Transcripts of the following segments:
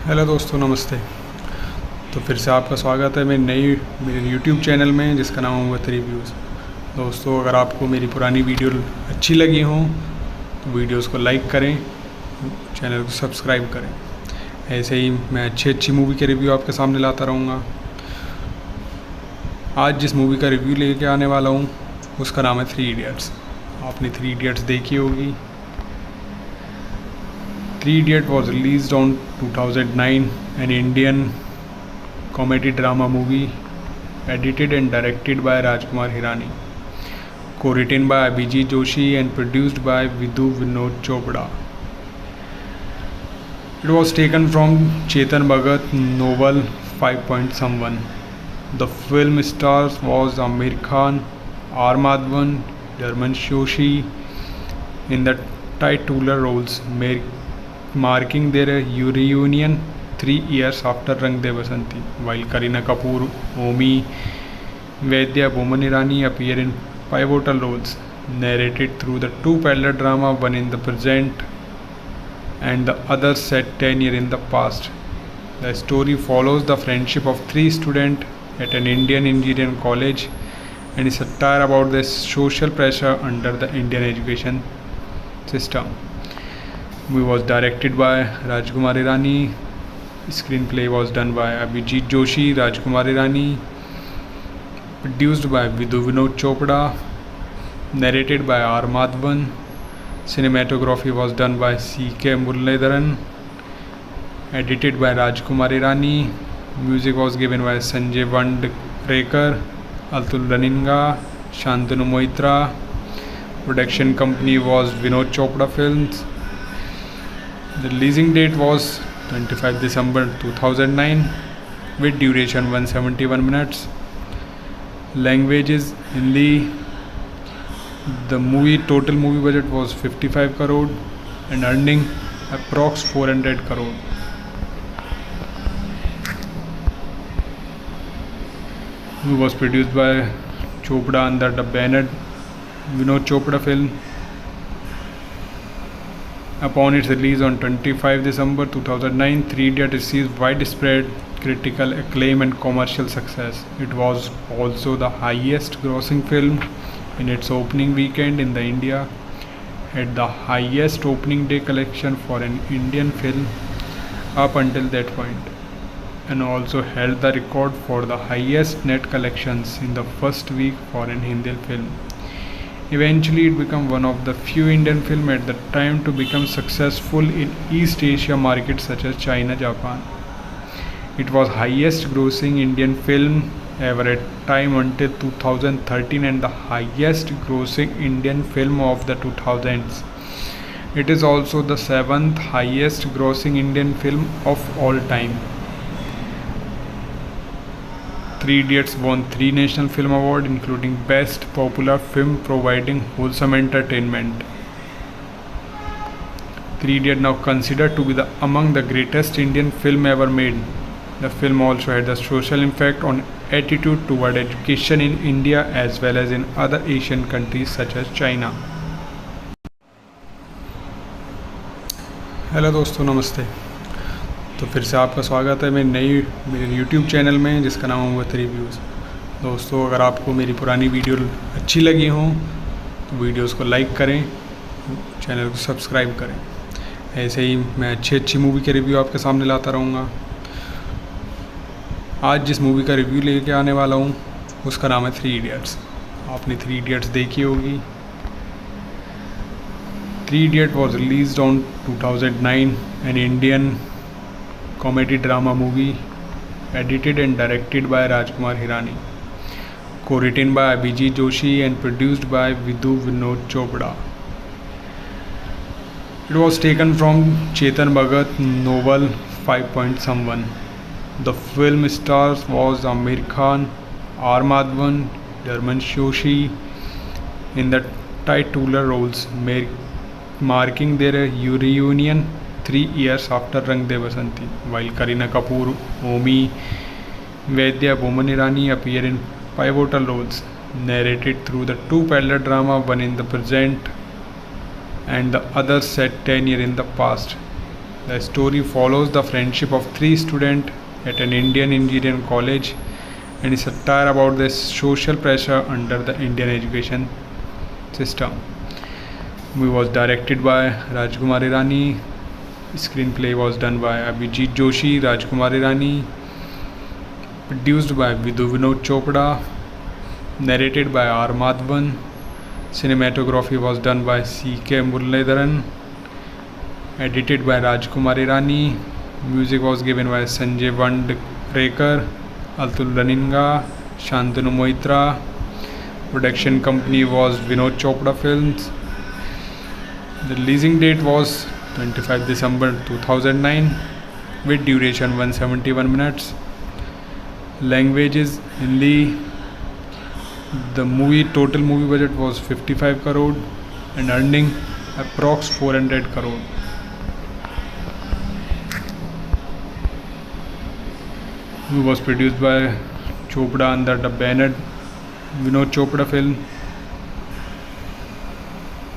Hello दोस्तों, नमस्ते। तो फिर से आपका स्वागत है मेरे यूट्यूब चैनल में, जिसका नाम है वत रिव्यूज़। दोस्तों, अगर आपको मेरी पुरानी वीडियो अच्छी लगी हो तो वीडियोस को लाइक करें, चैनल को सब्सक्राइब करें। ऐसे ही मैं अच्छी मूवी के रिव्यू आपके सामने लाता रहूँगा। आज जिस मूवी का रिव्यू लेके आने वाला हूँ उसका नाम है 3 इडियट्स। आपने 3 इडियट्स देखी होगी। 3 Idiot was released on 2009, an Indian comedy drama movie edited and directed by Rajkumar Hirani, co-written by Abhijit Joshi and produced by Vidhu Vinod Chopra. It was taken from Chetan Bhagat novel 5 Point Someone. The film stars was Amir Khan, R. Madhavan, Dharman Joshi in the titular roles, marking their reunion 3 years after Rang De Basanti, while Kareena Kapoor, Omi Vaidya, Boman Irani appear in pivotal roles, narrated through the two parallel drama, one in the present and the other set 10 years in the past. The story follows the friendship of 3 students at an Indian engineering college and is satire about the social pressure under the Indian education system. Movie was directed by Rajkumar Hirani. Screenplay was done by Abhijit Joshi, Rajkumar Hirani. Produced by Vidhu Vinod Chopra. Narrated by R. Madhavan. Cinematography was done by C.K. Muralidharan. Edited by Rajkumar Hirani. Music was given by Sanjay Vandrekar, Atul Raninga, Shantanu Moitra. Production company was Vinod Chopra Films. The releasing date was 25 December 2009 with duration 171 minutes. Language is Hindi. The total movie budget was 55 crore and earning approx 400 crore. Movie was produced by Chopra under the banner Vinod Chopra Film. Upon its release on 25 December 2009, 3 Idiot received widespread critical acclaim and commercial success. It was also the highest grossing film in its opening weekend in India, had the highest opening day collection for an Indian film up until that point, and also held the record for the highest net collections in the first week for an Hindi film. Eventually, it became one of the few Indian films at the time to become successful in East Asia markets such as China, Japan. It was highest grossing Indian film ever at time until 2013 and the highest grossing Indian film of the 2000s. It is also the 7th highest grossing Indian film of all time. 3 Idiots won 3 National Film Awards, including Best Popular Film providing wholesome entertainment. 3 Idiots now considered to be among the greatest Indian film ever made. The film also had the social impact on attitude toward education in India as well as in other Asian countries such as China. Hello दोस्तों, नमस्ते। तो फिर से आपका स्वागत है मेरे YouTube channel में, जिसका नाम है वत रिव्यूज़। दोस्तों, अगर आपको मेरी पुरानी वीडियो अच्छी लगी हो तो वीडियोस को लाइक करें, चैनल को सब्सक्राइब करें। ऐसे ही मैं अच्छी मूवी के रिव्यू आपके सामने लाता रहूँगा। आज जिस मूवी का रिव्यू लेके आने वाला हूँ उसका नाम है 3 इडियट्स। आपने 3 इडियट्स देखी होगी। 3 Idiot was released on 2009, an Indian comedy drama movie edited and directed by Rajkumar Hirani, co-written by Abhijit Joshi and produced by Vidhu Vinod Chopra. It was taken from Chetan Bhagat novel 5 Point Someone. The film stars was Amir Khan, R. Madhavan, Dharman Joshi in the titular roles, marking their reunion 3 years after Rang De Basanti, while Kareena Kapoor, Omi, Vaidya, Boman Irani appear in pivotal roles, narrated through the two parallel drama, one in the present and the other set 10 years in the past. The story follows the friendship of three students at an Indian engineering college and is a satire about the social pressure under the Indian education system. Movie was directed by Rajkumar Irani. Screenplay was done by Abhijit Joshi, Rajkumar Irani. Produced by Vidhu Vinod Chopra. Narrated by R. Madhavan. Cinematography was done by C.K. Muralidharan. Edited by Rajkumar Irani. Music was given by Sanjay Vandrekar, Atul Raninga, Shantanu Moitra. Production company was Vinod Chopra Films. The releasing date was 25 December 2009 with duration 171 minutes. Language is Hindi. The total movie budget was 55 crore and earning approx 400 crore. Movie was produced by Chopra under the banner Vinod Chopra Film.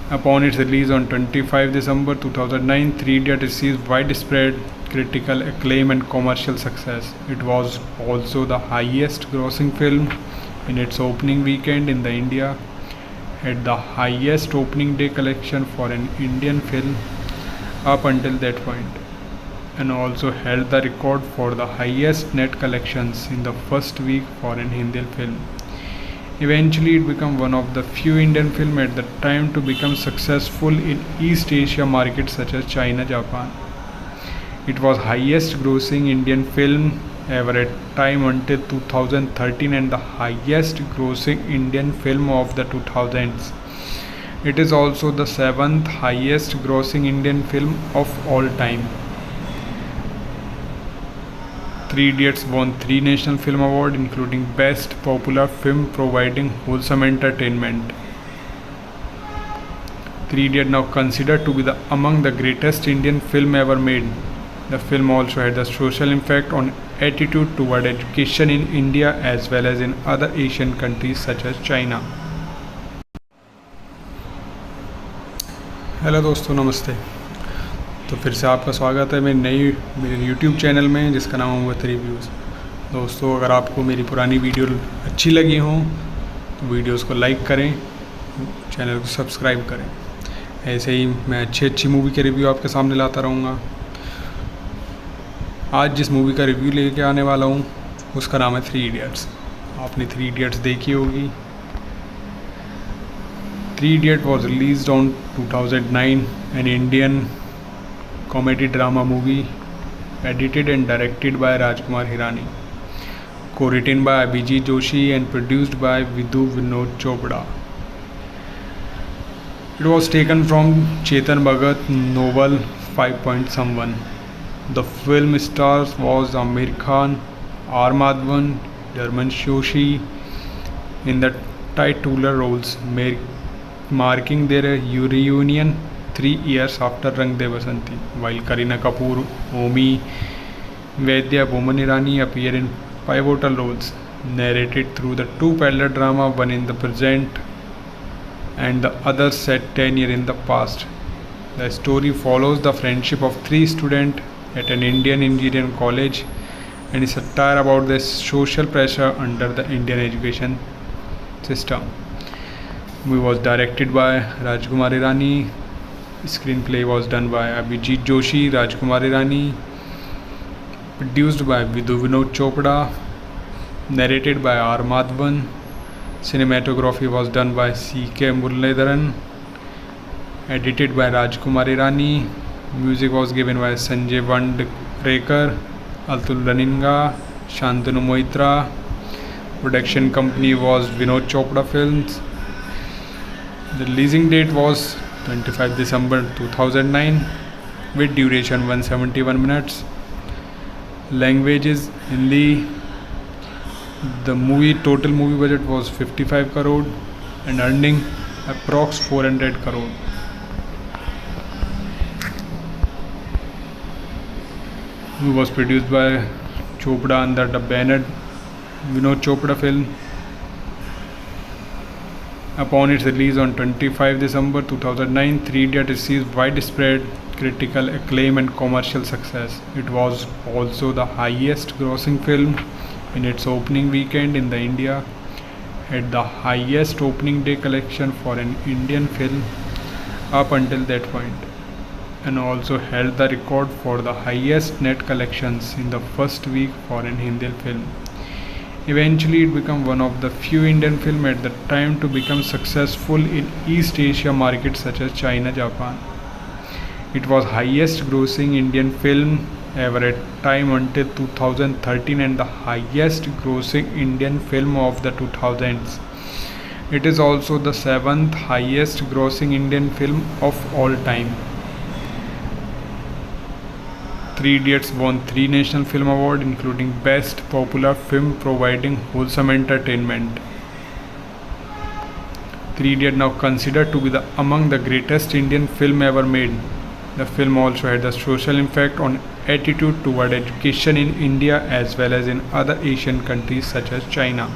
Upon its release on 25 December 2009, 3 Idiots received widespread critical acclaim and commercial success. It was also the highest grossing film in its opening weekend in India, had the highest opening day collection for an Indian film up until that point, and also held the record for the highest net collections in the first week for an Hindi film. Eventually, it became one of the few Indian films at the time to become successful in East Asia markets such as China, Japan. It was highest grossing Indian film ever at time until 2013 and the highest grossing Indian film of the 2000s. It is also the 7th highest grossing Indian film of all time. 3 Idiots won 3 National Film Awards, including Best Popular Film, providing wholesome entertainment. 3 Idiots now considered to be among the greatest Indian film ever made. The film also had a social impact on attitude toward education in India as well as in other Asian countries such as China. Hello दोस्तों, नमस्ते। तो फिर से आपका स्वागत है मेरे YouTube channel में जिसका नाम है वत रिव्यूज़। दोस्तों, अगर आपको मेरी पुरानी वीडियो अच्छी लगी हो तो वीडियोस को लाइक करें, चैनल को सब्सक्राइब करें। ऐसे ही मैं अच्छी मूवी के रिव्यू आपके सामने लाता रहूँगा। आज जिस मूवी का रिव्यू लेके आने वाला हूँ उसका नाम है 3 Idiots। आपने 3 Idiots देखी होगी। 3 Idiots was released on 2009, an Indian comedy drama movie, edited and directed by Rajkumar Hirani, co-written by Abhijit Joshi and produced by Vidhu Vinod Chopra. It was taken from Chetan Bhagat novel 5 Point Someone. The film stars was Amir Khan, R. Madhavan, Dharman Joshi in the titular roles, marking their reunion 3 years after Rang De Basanti, while Kareena Kapoor, Omi, Vaidya, Boman Irani appear in pivotal roles, narrated through the two parallel drama, one in the present and the other set 10 years in the past. The story follows the friendship of three students at an Indian engineering college and is a satire about the social pressure under the Indian education system. Movie was directed by Rajkumar Irani. Screenplay was done by Abhijit Joshi, Rajkumar Irani. Produced by Vidhu Vinod Chopra. Narrated by R. Madhavan. Cinematography was done by C.K. Muralidharan. Edited by Rajkumar Irani. Music was given by Sanjay Vandrekar, Atul Raninga, Shantanu Moitra. Production company was Vinod Chopra Films. The releasing date was 25 December 2009 with duration 171 minutes. Language is Hindi. The total movie budget was 55 crore and earning approx 400 crore. It was produced by Chopra under the banner Vinod Chopra Film. Upon its release on 25 December 2009, Three Idiots received widespread critical acclaim and commercial success. It was also the highest grossing film in its opening weekend in India, had the highest opening day collection for an Indian film up until that point, and also held the record for the highest net collections in the first week for an Hindi film. Eventually, it became one of the few Indian films at the time to become successful in East Asia markets such as China, Japan. It was highest grossing Indian film ever at time until 2013 and the highest grossing Indian film of the 2000s. It is also the 7th highest grossing Indian film of all time. Three Idiots won 3 National Film Awards, including Best Popular Film, providing wholesome entertainment. Three Idiots now considered to be among the greatest Indian film ever made. The film also had a social impact on attitude toward education in India as well as in other Asian countries such as China.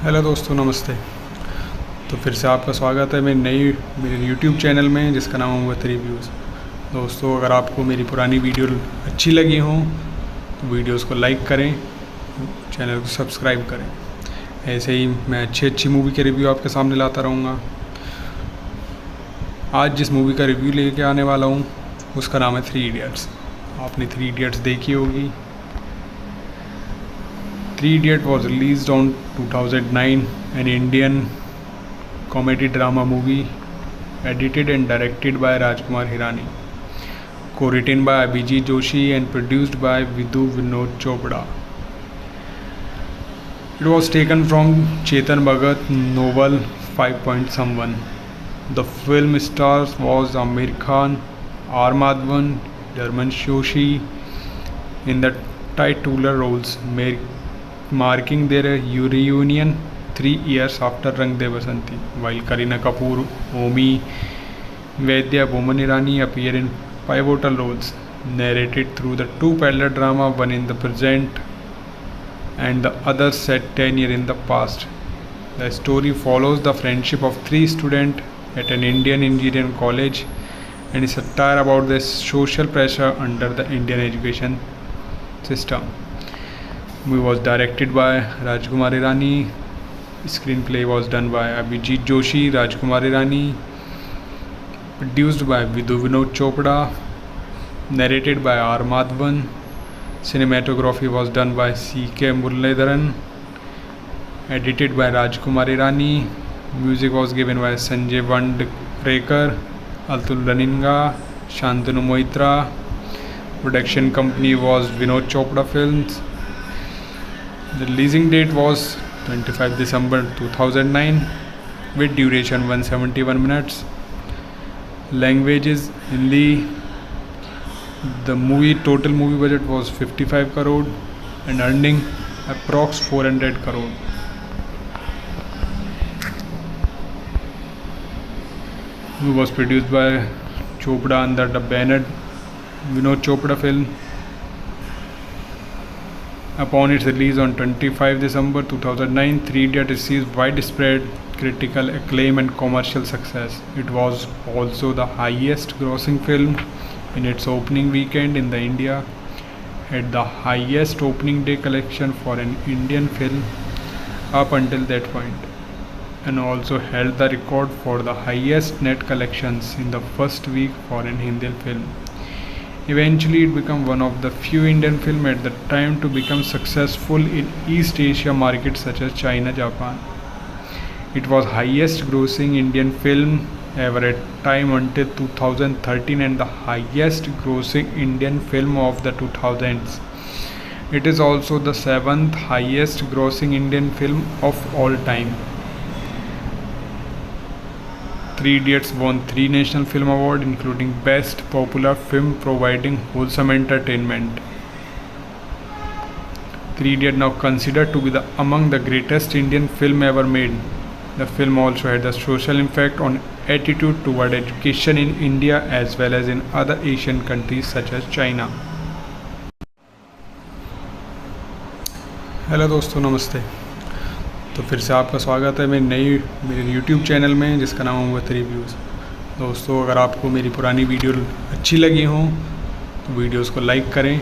Hello दोस्तों, नमस्ते। तो फिर से आपका स्वागत है मेरे YouTube channel में जिसका नाम है मोहम्मद रिव्यूज़। दोस्तों, अगर आपको मेरी पुरानी वीडियो अच्छी लगी हो तो वीडियोस को लाइक करें, चैनल को सब्सक्राइब करें। ऐसे ही मैं अच्छी मूवी के रिव्यू आपके सामने लाता रहूँगा। आज जिस मूवी का रिव्यू लेके आने वाला हूँ उसका नाम है थ्री इडियट्स। आपने थ्री इडियट्स देखी होगी। Three idiot was released on 2009, an Indian comedy drama movie edited and directed by Rajkumar Hirani, co-written by Abhijit Joshi and produced by Vinod Chopra. It was taken from Chetan Bhagat novel 5.Someone. The film stars was Amir Khan, R. Madhavan, Dharman Joshi in the titular roles, marking their reunion 3 years after Rang De Basanti, while Kareena Kapoor, Omi Vaidya, Boman Irani appear in pivotal roles, narrated through the two parallel drama, one in the present and the other set 10 years in the past. The story follows the friendship of 3 students at an Indian engineering college and is a satire about the social pressure under the Indian education system. The movie was directed by Rajkumar Hirani. Screenplay was done by Abhijit Joshi, Rajkumar Hirani. Produced by Vinod Chopra. Narrated by R. Madhavan. Cinematography was done by C.K. Muralidharan. Edited by Rajkumar Hirani. Music was given by Sanjay Vandrekar, Atul Raninga, Shantanu Moitra. Production company was Vinod Chopra Films. The releasing date was 25 December 2009 with duration 171 minutes. Language is Hindi. The total movie budget was 55 crore and earning approx 400 crore. It was produced by Chopra under the banner Vinod Chopra Film. Upon its release on 25 December 2009, Three Idiots received widespread critical acclaim and commercial success. It was also the highest grossing film in its opening weekend in India, had the highest opening day collection for an Indian film up until that point, and also held the record for the highest net collections in the first week for an Hindi film. Eventually, it became one of the few Indian films at the time to become successful in East Asia markets such as China, Japan. It was highest grossing Indian film ever at time until 2013 and the highest grossing Indian film of the 2000s. It is also the 7th highest grossing Indian film of all time. Three Idiots won 3 National Film Awards, including Best Popular Film, providing wholesome entertainment. Three Idiots now considered to be among the greatest Indian film ever made. The film also had a social impact on attitude toward education in India as well as in other Asian countries such as China. Hello दोस्तों, नमस्ते। तो फिर से आपका स्वागत है मेरे YouTube channel में, जिसका नाम है वक्त रिव्यूज़। दोस्तों, अगर आपको मेरी पुरानी वीडियो अच्छी लगी हो तो वीडियोस को लाइक करें,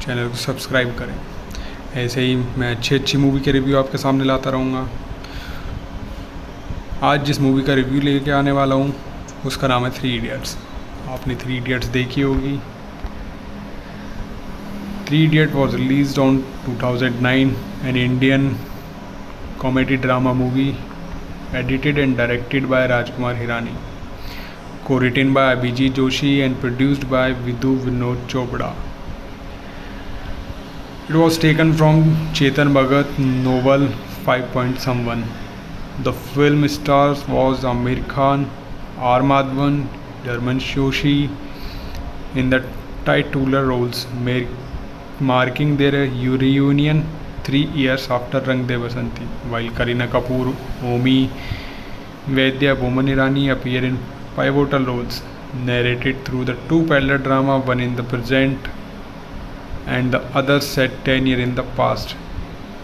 चैनल को सब्सक्राइब करें। ऐसे ही मैं अच्छी मूवी के रिव्यू आपके सामने लाता रहूँगा। आज जिस मूवी का रिव्यू लेके आने वाला हूँ उसका नाम है थ्री इडियट्स। आपने थ्री इडियट्स देखी होगी। Three Idiots was released on 2009, an Indian comedy drama movie, edited and directed by Rajkumar Hirani, co-written by Abhijit Joshi and produced by Vidhu Vinod Chopra. It was taken from Chetan Bhagat novel 5 Point Someone. The film stars was Amir Khan, R. Madhavan, Dharman Joshi in the titular roles, marking their reunion 3 years after Rang De Basanti, while Kareena Kapoor, Omi Vaidya, Boman Irani appear in pivotal roles, narrated through the two parallel drama, one in the present and the other set 10 years in the past.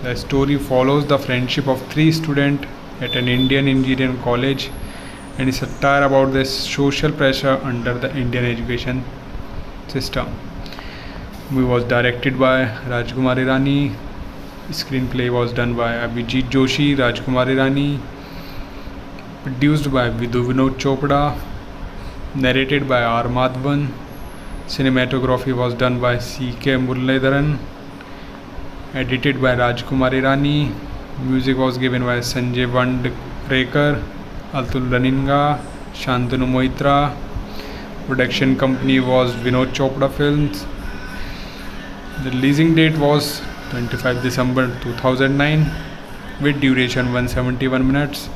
The story follows the friendship of 3 students at an Indian engineering college and is a satire about the social pressure under the Indian education system. Movie was directed by Rajkumar Hirani. Screenplay was done by Abhijit Joshi, Rajkumar Hirani. Produced by Vidhu Vinod Chopra. Narrated by R. Madhavan. Cinematography was done by C.K. Muralidharan. Edited by Rajkumar Hirani. Music was given by Sanjay Vandrekar, Atul Raninga, Shantanu Moitra. Production company was Vinod Chopra Films. The releasing date was 25 December 2009 with duration 171 minutes.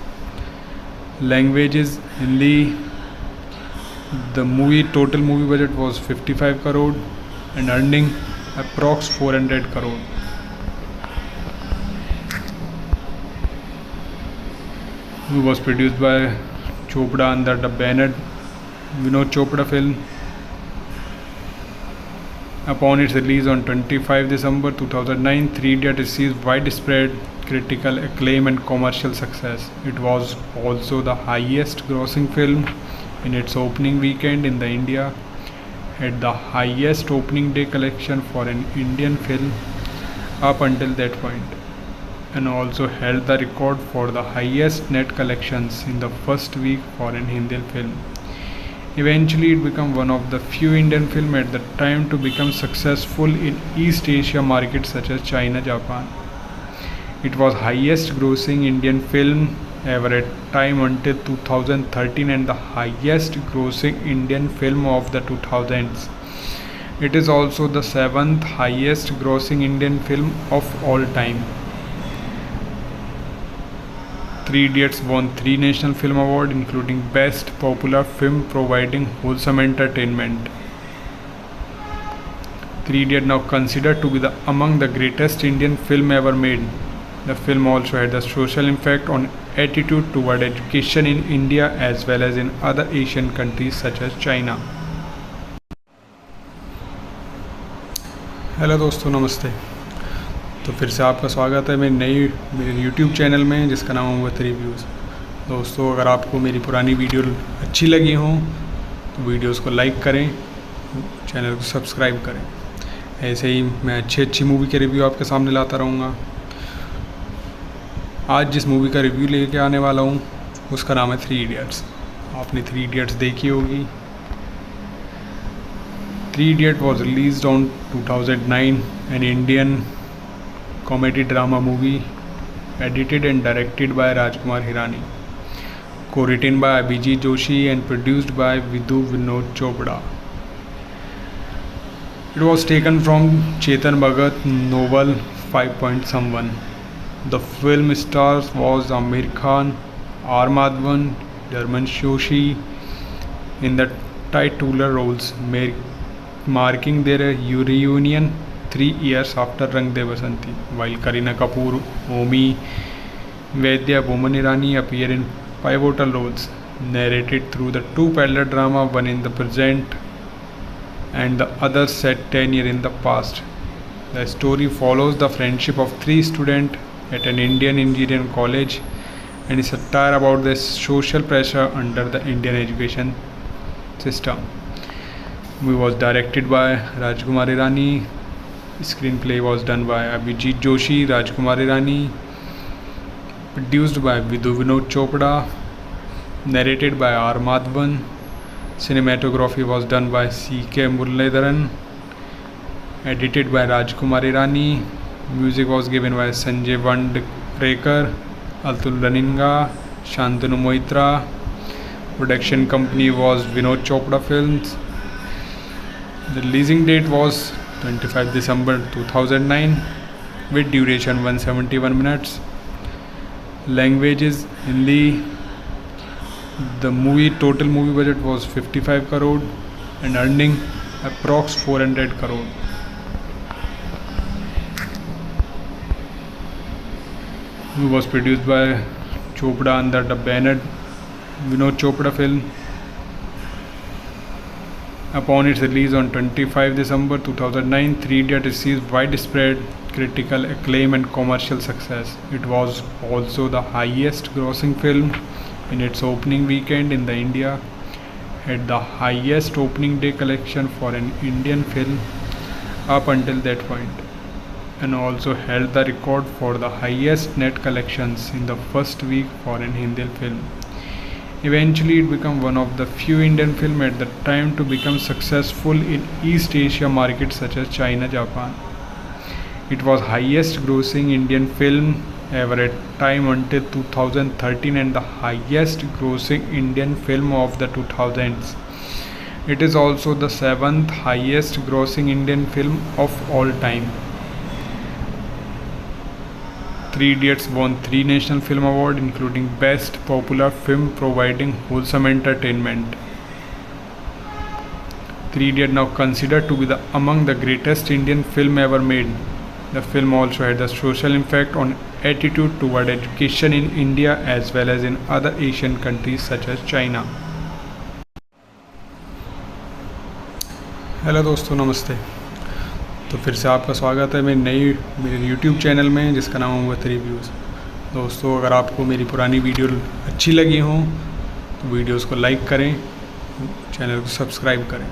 Language is Hindi. The total movie budget was 55 crore and earning approx 400 crore. Movie was produced by Chopra under the banner Vinod Chopra Film. Upon its release on 25 December 2009, Three Idiots received widespread critical acclaim and commercial success. It was also the highest grossing film in its opening weekend in India, had the highest opening day collection for an Indian film up until that point, and also held the record for the highest net collections in the first week for an Hindi film. Eventually, it became one of the few Indian films at the time to become successful in East Asia markets such as China, Japan. It was highest grossing Indian film ever at time until 2013 and the highest grossing Indian film of the 2000s. It is also the 7th highest grossing Indian film of all time. Three Idiots won 3 National Film Awards, including Best Popular Film, providing wholesome entertainment. Three Idiots now considered to be among the greatest Indian film ever made. The film also had a social impact on attitude toward education in India as well as in other Asian countries such as China. Hello दोस्तों, नमस्ते। तो फिर से आपका स्वागत है मेरे YouTube channel में, जिसका नाम है वक्त रिव्यूज़। दोस्तों, अगर आपको मेरी पुरानी वीडियो अच्छी लगी हो तो वीडियोस को लाइक करें, चैनल को सब्सक्राइब करें। ऐसे ही मैं अच्छी मूवी के रिव्यू आपके सामने लाता रहूँगा। आज जिस मूवी का रिव्यू लेके आने वाला हूँ उसका नाम है थ्री इडियट्स। आपने थ्री इडियट्स देखी होगी। Three Idiots was released on 2009, an Indian comedy drama movie, edited and directed by Rajkumar Hirani, co-written by Abhijit Joshi and produced by Vidhu Vinod Chopra. It was taken from Chetan Bhagat novel 5 Point Someone. The film stars was Amir Khan, R. Madhavan, German Shoshi in the titular roles, marking their reunion 3 years after Rang De Basanti, while Kareena Kapoor, Omi, Vaidya, Boman Irani appear in pivotal roles, narrated through the two parallel drama, one in the present and the other set 10 years in the past. The story follows the friendship of three students at an Indian engineering college and is a satire about the social pressure under the Indian education system. Movie was directed by Rajkumar Irani. Screenplay was done by Abhijit Joshi, Rajkumar Irani. Produced by Vidhu Vinod Chopra. Narrated by R. Madhavan. Cinematography was done by C.K. Muralidharan. Edited by Rajkumar Irani. Music was given by Sanjay Vandrekar, Atul Raninga, Shantanu Moitra. Production company was Vinod Chopra Films. The releasing date was 25 December 2009 with duration 171 minutes. Language is Hindi. The total movie budget was 55 crore and earning approx 400 crore. Movie was produced by Chopra under the banner Vinod Chopra Film. Upon its release on 25 December 2009, Three Idiots received widespread critical acclaim and commercial success. It was also the highest grossing film in its opening weekend in India, had the highest opening day collection for an Indian film up until that point, and also held the record for the highest net collections in the first week for an Hindi film. Eventually, it became one of the few Indian films at the time to become successful in East Asia markets such as China, Japan. It was highest grossing Indian film ever at time until 2013 and the highest grossing Indian film of the 2000s. It is also the 7th highest grossing Indian film of all time. Three Idiots won 3 National Film Awards, including Best Popular Film, providing wholesome entertainment. Three Idiots now considered to be among the greatest Indian film ever made. The film also had a social impact on attitude toward education in India as well as in other Asian countries such as China. Hello दोस्तों, नमस्ते। तो फिर से आपका स्वागत है मेरे YouTube channel में जिसका नाम है मुवत रिव्यूज़। दोस्तों, अगर आपको मेरी पुरानी वीडियो अच्छी लगी हो तो वीडियोस को लाइक करें, चैनल को सब्सक्राइब करें।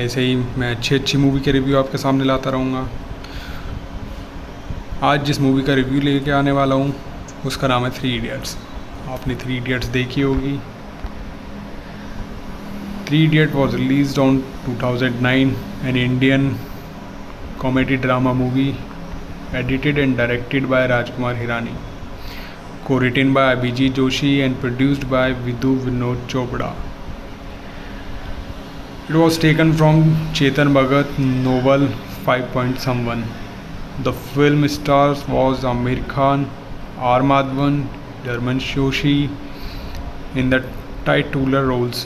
ऐसे ही मैं अच्छी मूवी के रिव्यू आपके सामने लाता रहूँगा। आज जिस मूवी का रिव्यू लेके आने वाला हूँ उसका नाम है थ्री इडियट्स। आपने थ्री इडियट्स देखी होगी। Three Idiots was released on 2009, an Indian comedy drama movie, edited and directed by Rajkumar Hirani, co-written by Abhijit Joshi and produced by Vidhu Vinod Chopra. It was taken from Chetan Bhagat novel 5 Someone. The film stars was Amir Khan, R. Madhavan, German Shoshi in the titular roles,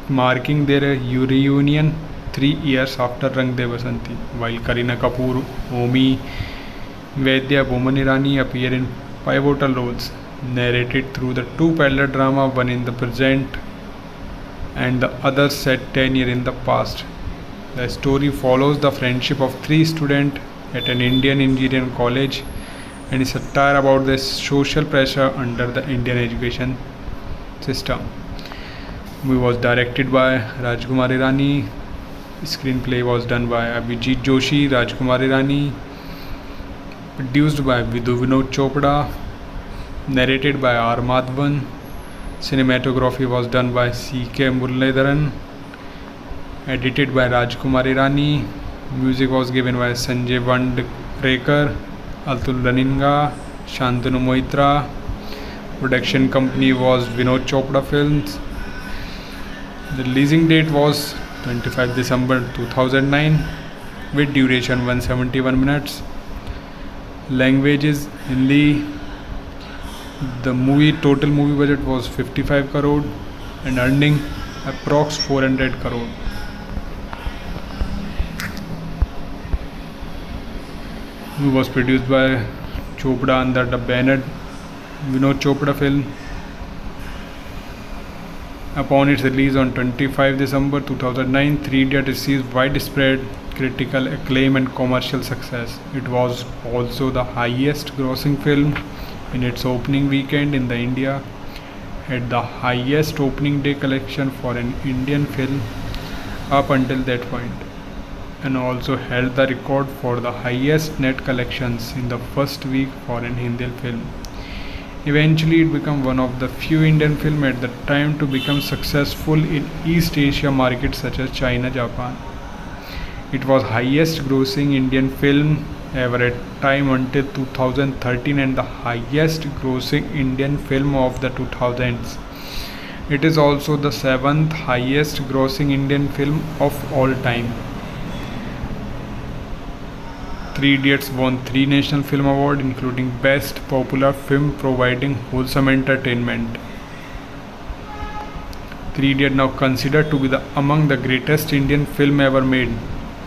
marking their reunion 3 years after Rang De Basanti, while Kareena Kapoor, Omi, Vaidya, Boman Irani appear in pivotal roles, narrated through the two parallel drama, one in the present and the other set 10 years in the past. The story follows the friendship of three students at an Indian engineering college and is a satire about the social pressure under the Indian education system. Movie was directed by Rajkumar Irani. Screenplay was done by Abhijit Joshi, Rajkumar Irani. Produced by Vidhu Vinod Chopra. Narrated by R. Madhavan. Cinematography was done by C.K. Muralidharan. Edited by Rajkumar Irani. Music was given by Sanjay Vandrekar, Atul Raninga, Shantanu Moitra. Production company was Vinod Chopra Films. The releasing date was 25 December 2009 with duration 171 minutes. Language is Hindi. The total movie budget was 55 crore and earning approx 400 crore. It was produced by Chopra under the banner Vinod Chopra Film. Upon its release on 25 December 2009, Three Idiots received widespread critical acclaim and commercial success. It was also the highest grossing film in its opening weekend in the India, had the highest opening day collection for an Indian film up until that point, and also held the record for the highest net collections in the first week for an Hindi film. Eventually, it became one of the few Indian films at the time to become successful in East Asia markets such as China, Japan. It was highest grossing Indian film ever at time until 2013 and the highest grossing Indian film of the 2000s. It is also the 7th highest grossing Indian film of all time. Three Idiots won 3 National Film Awards, including Best Popular Film, providing wholesome entertainment. Three Idiots now considered to be among the greatest Indian film ever made.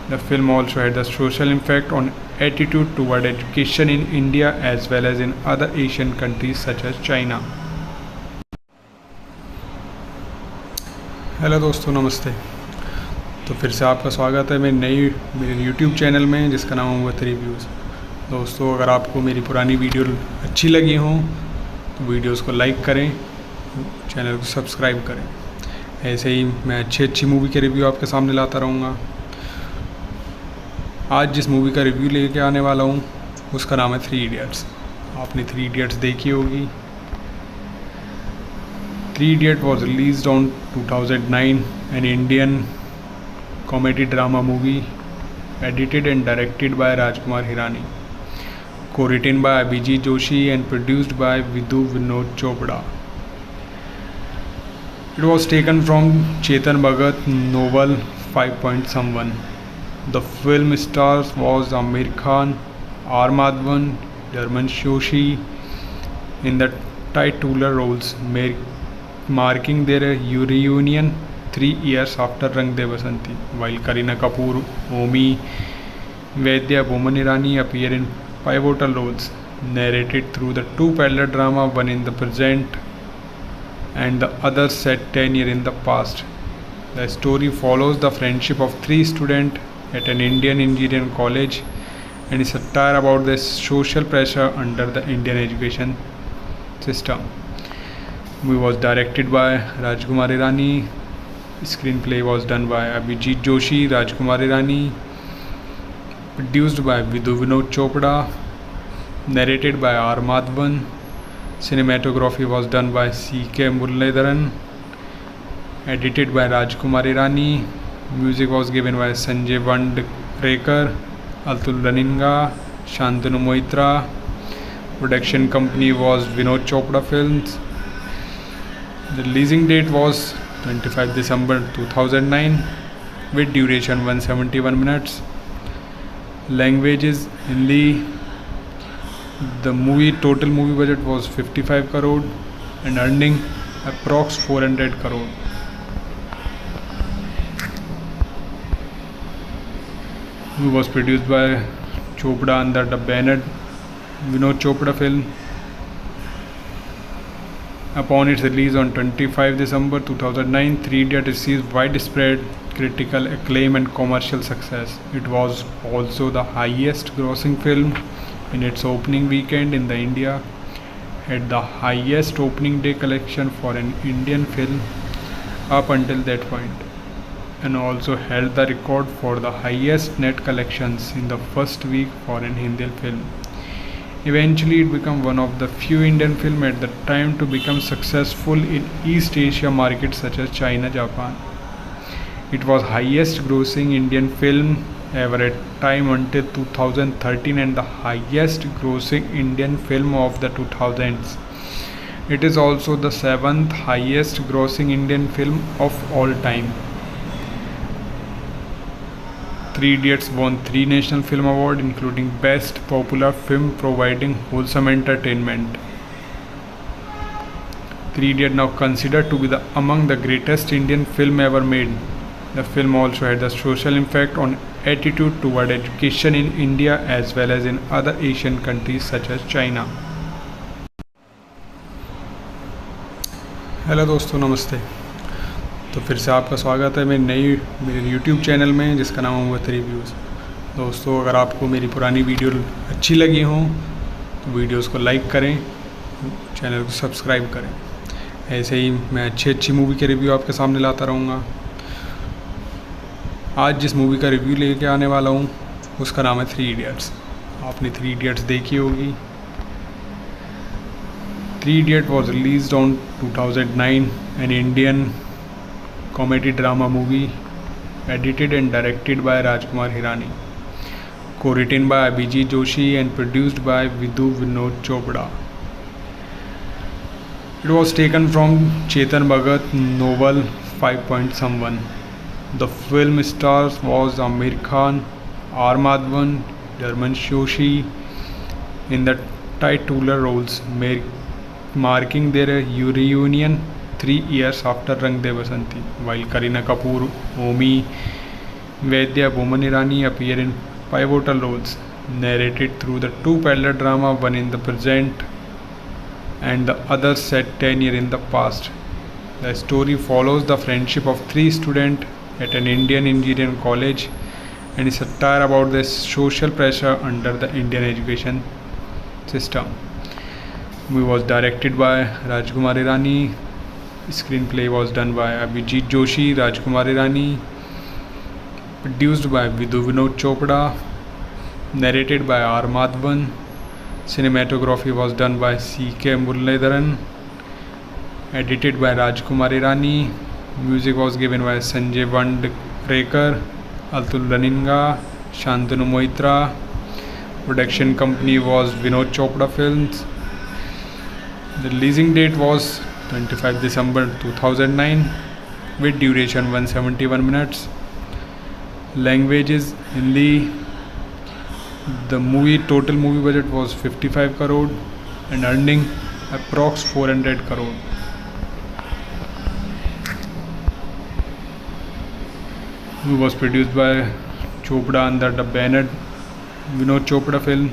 The film also had a social impact on attitude toward education in India as well as in other Asian countries such as China. Hello दोस्तों, नमस्ते। तो फिर से आपका स्वागत है मेरे YouTube channel में, जिसका नाम है वत रिव्यूज़। दोस्तों, अगर आपको मेरी पुरानी वीडियो अच्छी लगी हो तो वीडियोस को लाइक करें, चैनल को सब्सक्राइब करें। ऐसे ही मैं अच्छी मूवी के रिव्यू आपके सामने लाता रहूँगा। आज जिस मूवी का रिव्यू लेके आने वाला हूँ उसका नाम है थ्री इडियट्स। आपने थ्री इडियट्स देखी होगी। Three idiot was released on 2009, an Indian comedy drama movie edited and directed by Rajkumar Hirani, co-written by Abhijit Joshi and produced by Vinod Chopra. It was taken from Chetan Bhagat novel 5.1. The film stars was Amir Khan, R. Madhavan, Dharman Joshi in the titular roles, marking their reunion 3 years after Rang De Basanti, while Kareena Kapoor, Omi Vaidya, Boman Irani appear in pivotal roles, narrated through the two parallel drama, one in the present and the other set 10 years in the past. The story follows the friendship of 3 students at an Indian engineering college and is a satire about the social pressure under the Indian education system. The movie was directed by Rajkumar Hirani. Screenplay was done by Abhijit Joshi, Rajkumar Hirani, produced by Vinod Chopra, narrated by R. Madhavan. Cinematography was done by C.K. Muralidharan, edited by Rajkumar Hirani. Music was given by Sanjay Vandrekar, Atul Raninga, Shantanu Moitra. Production company was Vinod Chopra Films. The releasing date was 25 December 2009 with duration 171 minutes. Language is Hindi. The total movie budget was 55 crore and earning approx 400 crore. It was produced by Chopra under the banner Vinod Chopra Film. Upon its release on 25 December 2009, Three Idiots received widespread critical acclaim and commercial success. It was also the highest grossing film in its opening weekend in the India, had the highest opening day collection for an Indian film up until that point, and also held the record for the highest net collections in the first week for an Hindi film. Eventually, it became one of the few Indian films at the time to become successful in East Asia markets such as China, Japan. It was highest grossing Indian film ever at time until 2013 and the highest grossing Indian film of the 2000s. It is also the 7th highest grossing Indian film of all time. Three Idiots won 3 National Film Awards, including Best Popular Film, providing wholesome entertainment. Three Idiot now considered to be among the greatest Indian film ever made. The film also had a social impact on attitude toward education in India as well as in other Asian countries such as China. Hello दोस्तों, नमस्ते। तो फिर से आपका स्वागत है मेरे YouTube channel में, जिसका नाम है मुवत रिव्यूज़। दोस्तों, अगर आपको मेरी पुरानी वीडियो अच्छी लगी हो तो वीडियोस को लाइक करें, चैनल को सब्सक्राइब करें। ऐसे ही मैं अच्छी मूवी के रिव्यू आपके सामने लाता रहूँगा। आज जिस मूवी का रिव्यू लेके आने वाला हूँ उसका नाम है थ्री इडियट्स। आपने थ्री इडियट्स देखी होगी। Three idiot was released on 2009, an Indian comedy drama movie edited and directed by Rajkumar Hirani, co-written by Abhijit Joshi and produced by Vidhu Vinod Chopra. It was taken from Chetan Bhagat novel 5.Someone. The film stars was Amir Khan, R. Madhavan, Dharman Joshi in the titular roles, marking their reunion 3 years after Rang De Basanti, while Kareena Kapoor, Omi Vaidya, Boman Irani appear in pivotal roles, narrated through the two parallel drama, one in the present and the other set 10 years in the past. The story follows the friendship of three students at an Indian engineering college and is a satire about the social pressure under the Indian education system. The movie was directed by Rajkumar Hirani. Screenplay was done by Abhijit Joshi, Rajkumar Hirani. Produced by Vidhu Vinod Chopra. Narrated by R. Madhavan. Cinematography was done by C.K. Muralidharan. Edited by Rajkumar Hirani. Music was given by Sanjay Vandrekar, Atul Raninga, Shantanu Moitra. Production company was Vinod Chopra Films. The releasing date was 25 December 2009 with duration 171 minutes. Language is Hindi. The total movie budget was 55 crore and earning approx 400 crore. It was produced by Chopra under the banner Vinod Chopra Film.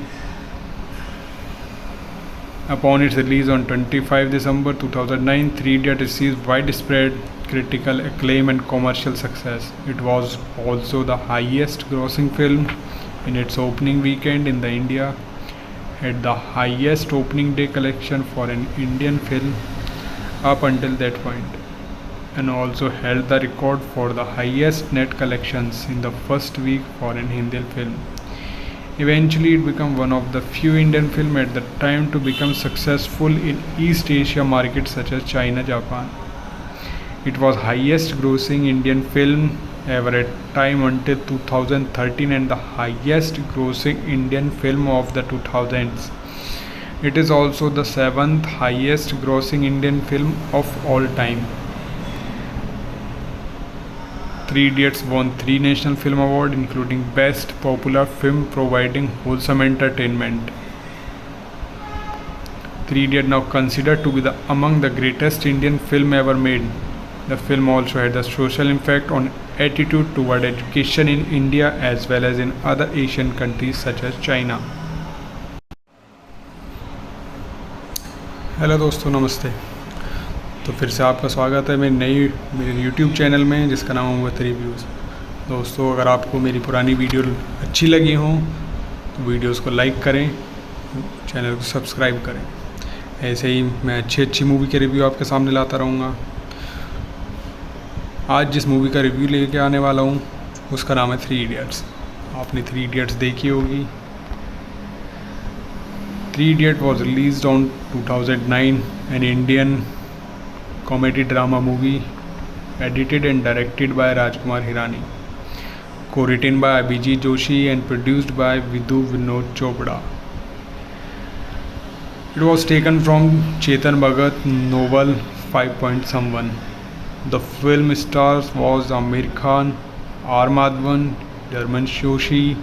Upon its release on 25 December 2009, Three Idiot received widespread critical acclaim and commercial success. It was also the highest grossing film in its opening weekend in India, had the highest opening day collection for an Indian film up until that point, and also held the record for the highest net collections in the first week for an Hindi film. Eventually, it became one of the few Indian films at the time to become successful in East Asia markets such as China, Japan. It was highest grossing Indian film ever at time until 2013 and the highest grossing Indian film of the 2000s. It is also the 7th highest grossing Indian film of all time. Three Idiots won 3 National Film Awards, including Best Popular Film providing wholesome entertainment. Three Idiots now considered to be among the greatest Indian film ever made. The film also had a social impact on attitude toward education in India as well as in other Asian countries such as China. Hello दोस्तों, नमस्ते। तो फिर से आपका स्वागत है मेरे YouTube channel में, जिसका नाम है मुवत रिव्यूज़। दोस्तों, अगर आपको मेरी पुरानी वीडियो अच्छी लगी हो तो वीडियोस को लाइक करें, चैनल को सब्सक्राइब करें। ऐसे ही मैं अच्छी मूवी के रिव्यू आपके सामने लाता रहूँगा। आज जिस मूवी का रिव्यू लेके आने वाला हूँ उसका नाम है थ्री इडियट्स। आपने थ्री इडियट्स देखी होगी। Three idiot was released on 2009, an Indian comedy drama movie edited and directed by Rajkumar Hirani, co-written by Abhijit Joshi and produced by Vidhu Vinod Chopra. It was taken from Chetan Bhagat novel 5.Someone. The film stars was Amir Khan, R. Madhavan, Dharman Joshi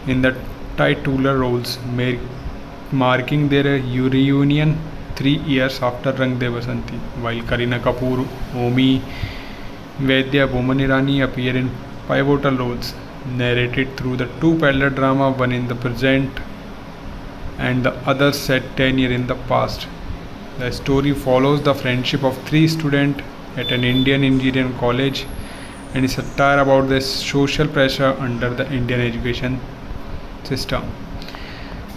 in the titular roles, marking their reunion 3 years after Rang De Basanti, while Kareena Kapoor, Omi, Vaidya, Boman Irani appear in pivotal roles, narrated through the two parallel drama, one in the present and the other set 10 years in the past. The story follows the friendship of three students at an Indian engineering college and is a satire about the social pressure under the Indian education system.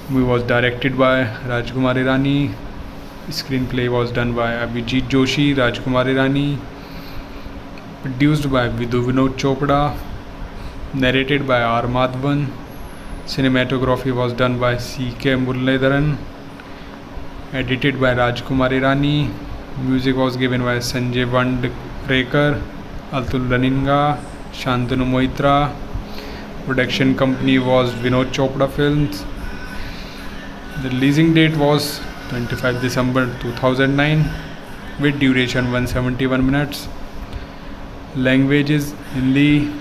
Movie was directed by Rajkumar Irani. Screenplay was done by Abhijit Joshi, Rajkumar Irani. Produced by Vidhu Vinod Chopra. Narrated by R. Madhavan. Cinematography was done by C.K. Muralidharan. Edited by Rajkumar Irani. Music was given by Sanjay Vandrekar, Atul Raninga, Shantanu Moitra. Production company was Vinod Chopra Films. The releasing date was 25 December 2009 with duration 171 minutes. Language is Hindi.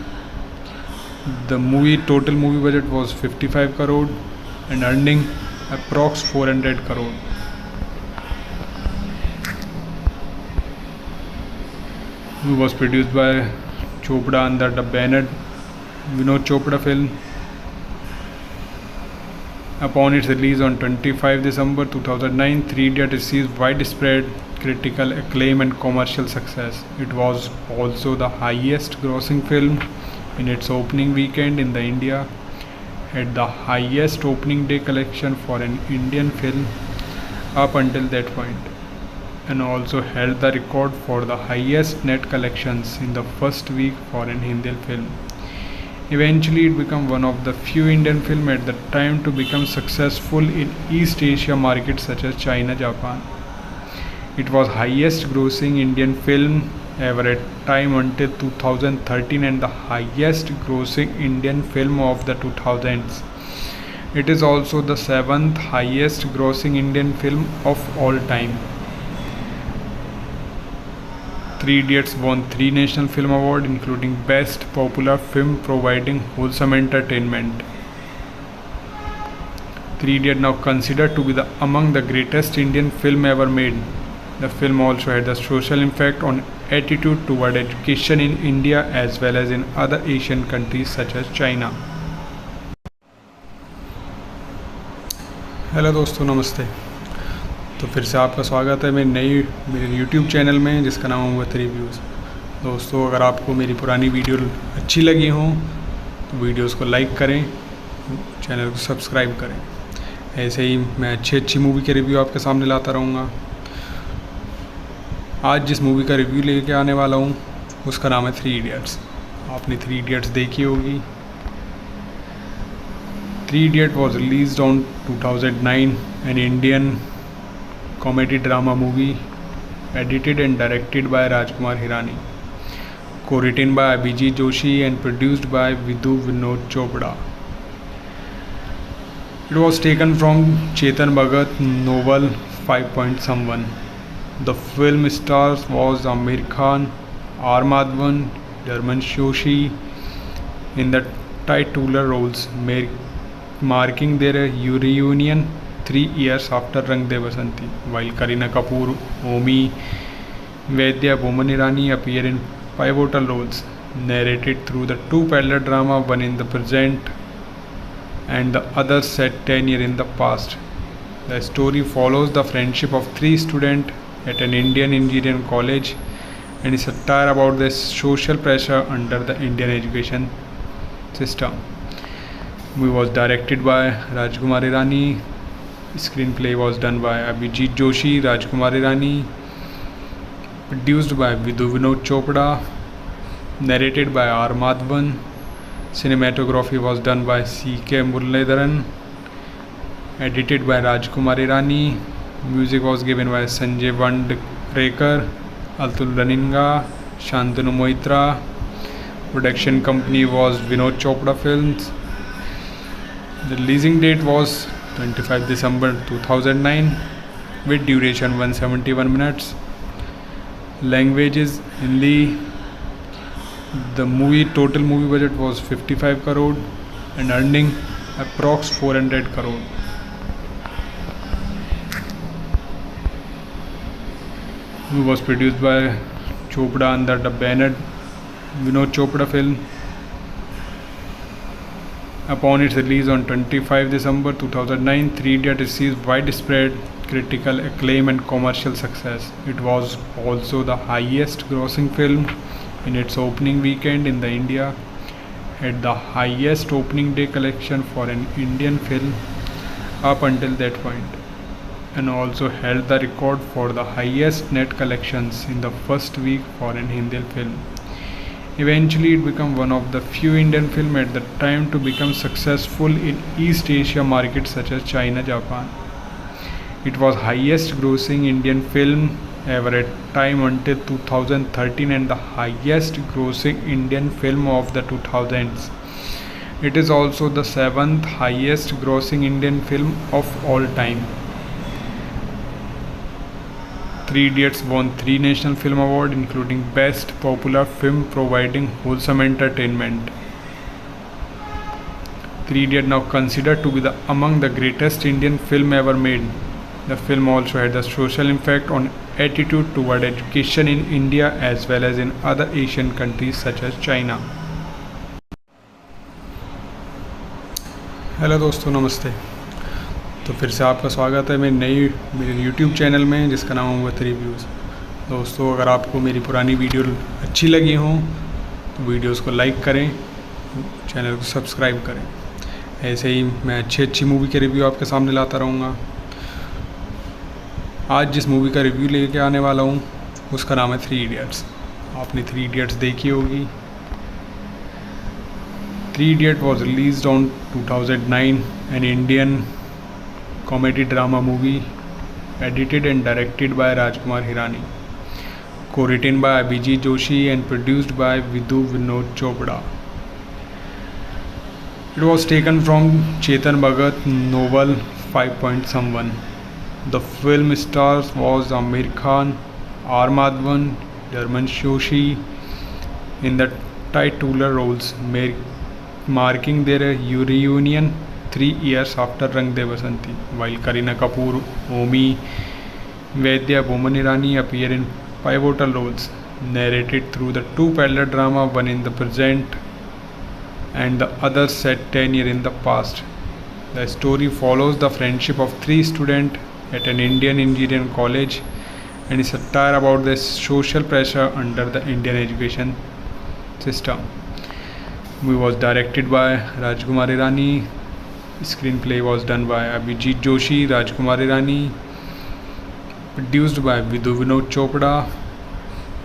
The total movie budget was 55 crore and earning approx 400 crore. It was produced by Chopra under the banner Vinod Chopra Film. Upon its release on 25 December 2009, Three Idiots received widespread critical acclaim and commercial success. It was also the highest grossing film in its opening weekend in India, had the highest opening day collection for an Indian film up until that point, and also held the record for the highest net collections in the first week for an Hindi film. Eventually, it became one of the few Indian films at the time to become successful in East Asia markets such as China, Japan. It was highest grossing Indian film ever at time until 2013 and the highest grossing Indian film of the 2000s. It is also the 7th highest grossing Indian film of all time. Three Idiots won 3 National Film Awards, including Best Popular Film, providing wholesome entertainment. Three Idiots now considered to be among the greatest Indian film ever made. The film also had a social impact on attitude toward education in India as well as in other Asian countries such as China. Hello दोस्तों, नमस्ते। तो फिर से आपका स्वागत है मेरे YouTube channel में जिसका नाम है वत रिव्यूज़। दोस्तों, अगर आपको मेरी पुरानी वीडियो अच्छी लगी हो तो वीडियोस को लाइक करें, चैनल को सब्सक्राइब करें। ऐसे ही मैं अच्छी मूवी के रिव्यू आपके सामने लाता रहूँगा। आज जिस मूवी का रिव्यू लेके आने वाला हूँ उसका नाम है थ्री इडियट्स। आपने थ्री इडियट्स देखी होगी। Three idiot was released on 2009, an Indian comedy drama movie edited and directed by Rajkumar Hirani, co-written by Abhijit Joshi and produced by Vidhu Vinod Chopra. It was taken from Chetan Bhagat novel 5 Point Someone. The film stars was Amir Khan, R. Madhavan, Dharman Joshi in the titular roles, marking their reunion 3 years after Rang De Basanti, while Kareena Kapoor, Omi, Vaidya, Boman Irani appear in pivotal roles, narrated through the two parallel drama, one in the present and the other set 10 years in the past. The story follows the friendship of three students at an Indian engineering college and is a satire about the social pressure under the Indian education system. Movie was directed by Rajkumar Irani. Screenplay was done by Abhijit Joshi, Rajkumar Irani. Produced by Vidhu Vinod Chopra. Narrated by R. Madhavan. Cinematography was done by C.K. Muralidharan. Edited by Rajkumar Irani. Music was given by Sanjay Vandrekar, Atul Raninga, Shantanu Moitra. Production company was Vinod Chopra Films. The releasing date was 25 December 2009 with duration 171 minutes. Language is Hindi. The total movie budget was 55 crore and earning approx 400 crore. It was produced by Chopra under the banner Vinod Chopra Film. Upon its release on 25 December 2009, Three Idiots received widespread critical acclaim and commercial success. It was also the highest grossing film in its opening weekend in India, had the highest opening day collection for an Indian film up until that point, and also held the record for the highest net collections in the first week for an Hindi film. Eventually, it became one of the few Indian films at the time to become successful in East Asia markets such as China, Japan. It was highest grossing Indian film ever at time until 2013 and the highest grossing Indian film of the 2000s. It is also the 7th highest grossing Indian film of all time. Three Idiots won 3 National Film Awards, including Best Popular Film providing wholesome entertainment. Three Idiots now considered to be among the greatest Indian film ever made. The film also had a social impact on attitude toward education in India as well as in other Asian countries such as China. Hello दोस्तों, नमस्ते। तो फिर से आपका स्वागत है मेरे YouTube channel में जिसका नाम है थ्री व्यूज़। दोस्तों, अगर आपको मेरी पुरानी वीडियो अच्छी लगी हो तो वीडियोस को लाइक करें, चैनल को सब्सक्राइब करें। ऐसे ही मैं अच्छी मूवी के रिव्यू आपके सामने लाता रहूँगा। आज जिस मूवी का रिव्यू लेके आने वाला हूँ उसका नाम है थ्री इडियट्स। आपने थ्री इडियट्स देखी होगी। Three Idiots was released on 2009, an Indian comedy drama movie edited and directed by Rajkumar Hirani, co-written by Abhijit Joshi and produced by Vidhu Vinod Chopra. It was taken from Chetan Bhagat novel 5.Someone. The film stars was Amir Khan, R. Madhavan, Dharman Joshi in the titular roles, marking their reunion 3 years after Rang De Basanti, while Kareena Kapoor, Omi Vaidya, Boman Irani appear in pivotal roles, narrated through the two parallel drama, one in the present and the other set 10 years in the past. The story follows the friendship of 3 students at an Indian engineering college and is a satire about the social pressure under the Indian education system. Movie was directed by Rajkumar Hirani. Screenplay was done by Abhijit Joshi, Rajkumar Hirani. Produced by Vidhu Vinod Chopra.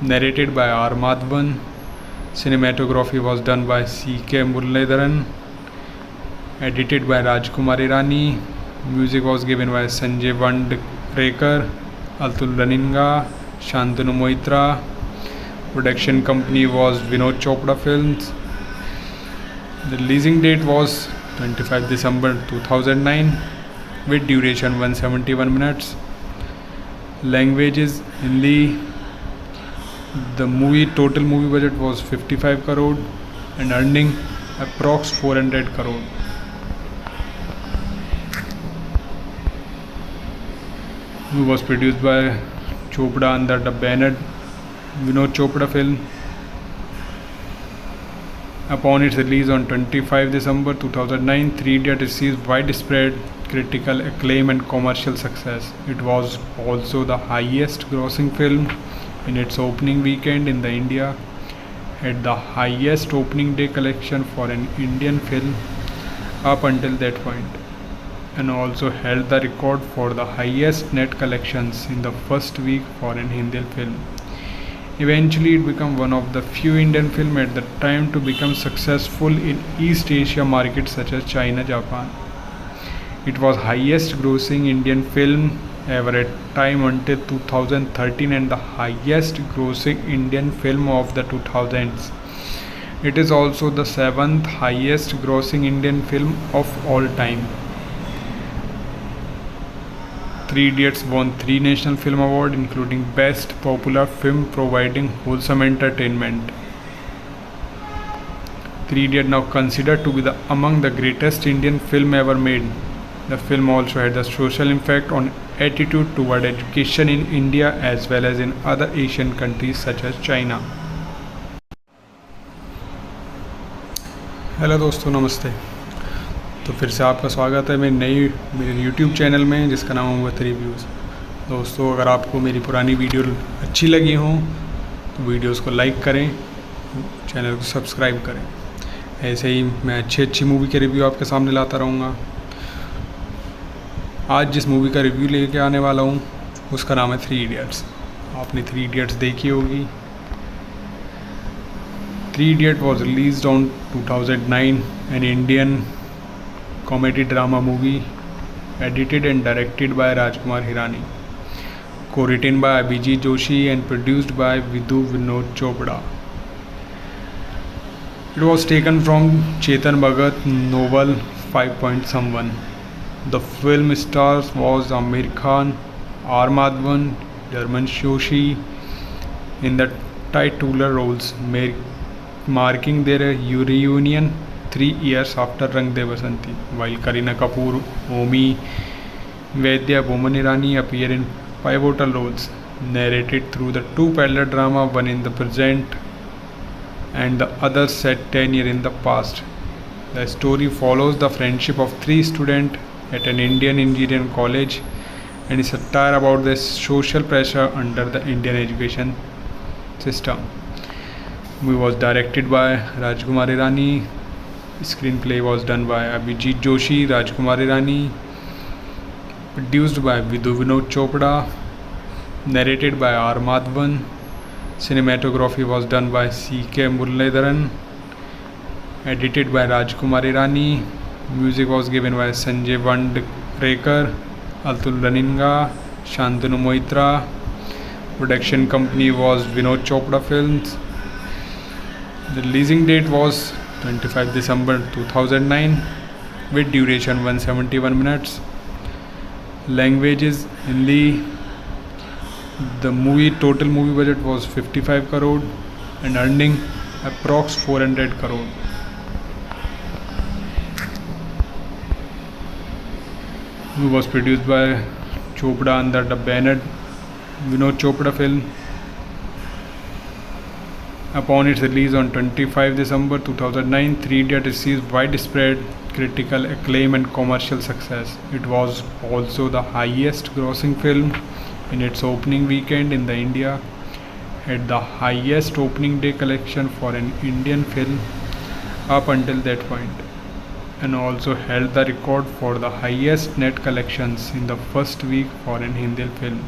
Narrated by R. Madhavan. Cinematography was done by C.K. Muralidharan. Edited by Rajkumar Hirani. Music was given by Sanjay Vandrekar, Atul Raninga, Shantanu Moitra. Production company was Vinod Chopra Films. The releasing date was 25 December 2009 with duration 171 minutes. Languages Hindi. The total movie budget was 55 crore and earning approx 400 crore. It was produced by Chopra under the banner Vinod Chopra Film. Upon its release on 25 December 2009, Three Idiots received widespread critical acclaim and commercial success. It was also the highest grossing film in its opening weekend in India, had the highest opening day collection for an Indian film up until that point, and also held the record for the highest net collections in the first week for an Hindi film. Eventually, it became one of the few Indian films at the time to become successful in East Asia markets such as China, Japan. It was highest grossing Indian film ever at time until 2013 and the highest grossing Indian film of the 2000s. It is also the 7th highest grossing Indian film of all time. Three Idiots won 3 National Film Awards, including Best Popular Film providing wholesome entertainment. Three Idiots now considered to be among the greatest Indian film ever made. The film also had a social impact on attitude toward education in India as well as in other Asian countries such as China. Hello दोस्तों, नमस्ते। तो फिर से आपका स्वागत है मेरे YouTube channel में जिसका नाम है वत रिव्यूज़। दोस्तों, अगर आपको मेरी पुरानी वीडियो अच्छी लगी हो तो वीडियोस को लाइक करें, चैनल को सब्सक्राइब करें। ऐसे ही मैं अच्छी मूवी के रिव्यू आपके सामने लाता रहूँगा। आज जिस मूवी का रिव्यू लेके आने वाला हूँ उसका नाम है 3 इडियट्स। आपने 3 इडियट्स देखी होगी। 3 Idiot was released on 2009, an Indian comedy drama movie edited and directed by Rajkumar Hirani, co-written by Abhijit Joshi and produced by Vidhu Vinod Chopra. It was taken from Chetan Bhagat novel 5 Point Someone. The film stars was Amir Khan, R. Madhavan, Dharman Joshi in the titular roles, marking their reunion 3 years after Rang De Basanti, while Kareena Kapoor, Omi, Vaidya, Boman Irani appear in pivotal roles, narrated through the two parallel drama, one in the present and the other set 10 years in the past. The story follows the friendship of 3 students at an Indian engineering college and is a satire about the social pressure under the Indian education system. Movie was directed by Rajkumar Hirani. Screenplay was done by Abhijit Joshi, Rajkumar Hirani. Produced by Vidhu Vinod Chopra. Narrated by R. Madhavan. Cinematography was done by C.K. Muralidharan. Edited by Rajkumar Hirani. Music was given by Sanjay Vandrekar, Atul Raninga, Shantanu Moitra. Production company was Vinod Chopra Films. The releasing date was 25 December 2009 with duration 171 minutes. Language is Hindi. The total movie budget was 55 crore and earning approx 400 crore. Movie was produced by Chopra under the banner Vinod Chopra Film. Upon its release on 25 December 2009, 3 Idiot received widespread critical acclaim and commercial success. It was also the highest grossing film in its opening weekend in India, had the highest opening day collection for an Indian film up until that point, and also held the record for the highest net collections in the first week for an Hindi film.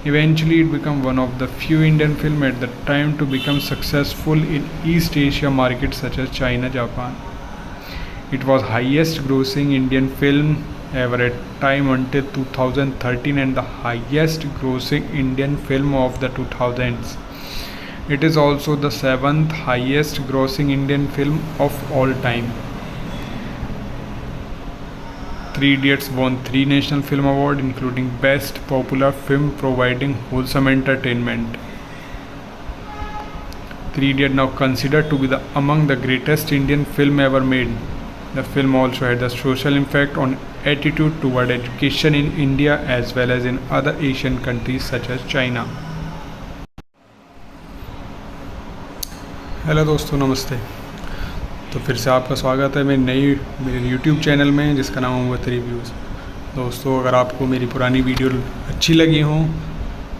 Eventually, it became one of the few Indian films at the time to become successful in East Asia markets such as China, Japan. It was highest grossing Indian film ever at time until 2013 and the highest grossing Indian film of the 2000s. It is also the 7th highest grossing Indian film of all time. 3 Idiots won 3 National Film Awards, including Best Popular Film providing wholesome entertainment. 3 Idiots now considered to be among the greatest Indian film ever made. The film also had a social impact on attitude toward education in India as well as in other Asian countries such as China. Hello दोस्तों, नमस्ते। तो फिर से आपका स्वागत है मेरे YouTube channel में जिसका नाम है वत रिव्यूज़। दोस्तों, अगर आपको मेरी पुरानी वीडियो अच्छी लगी हो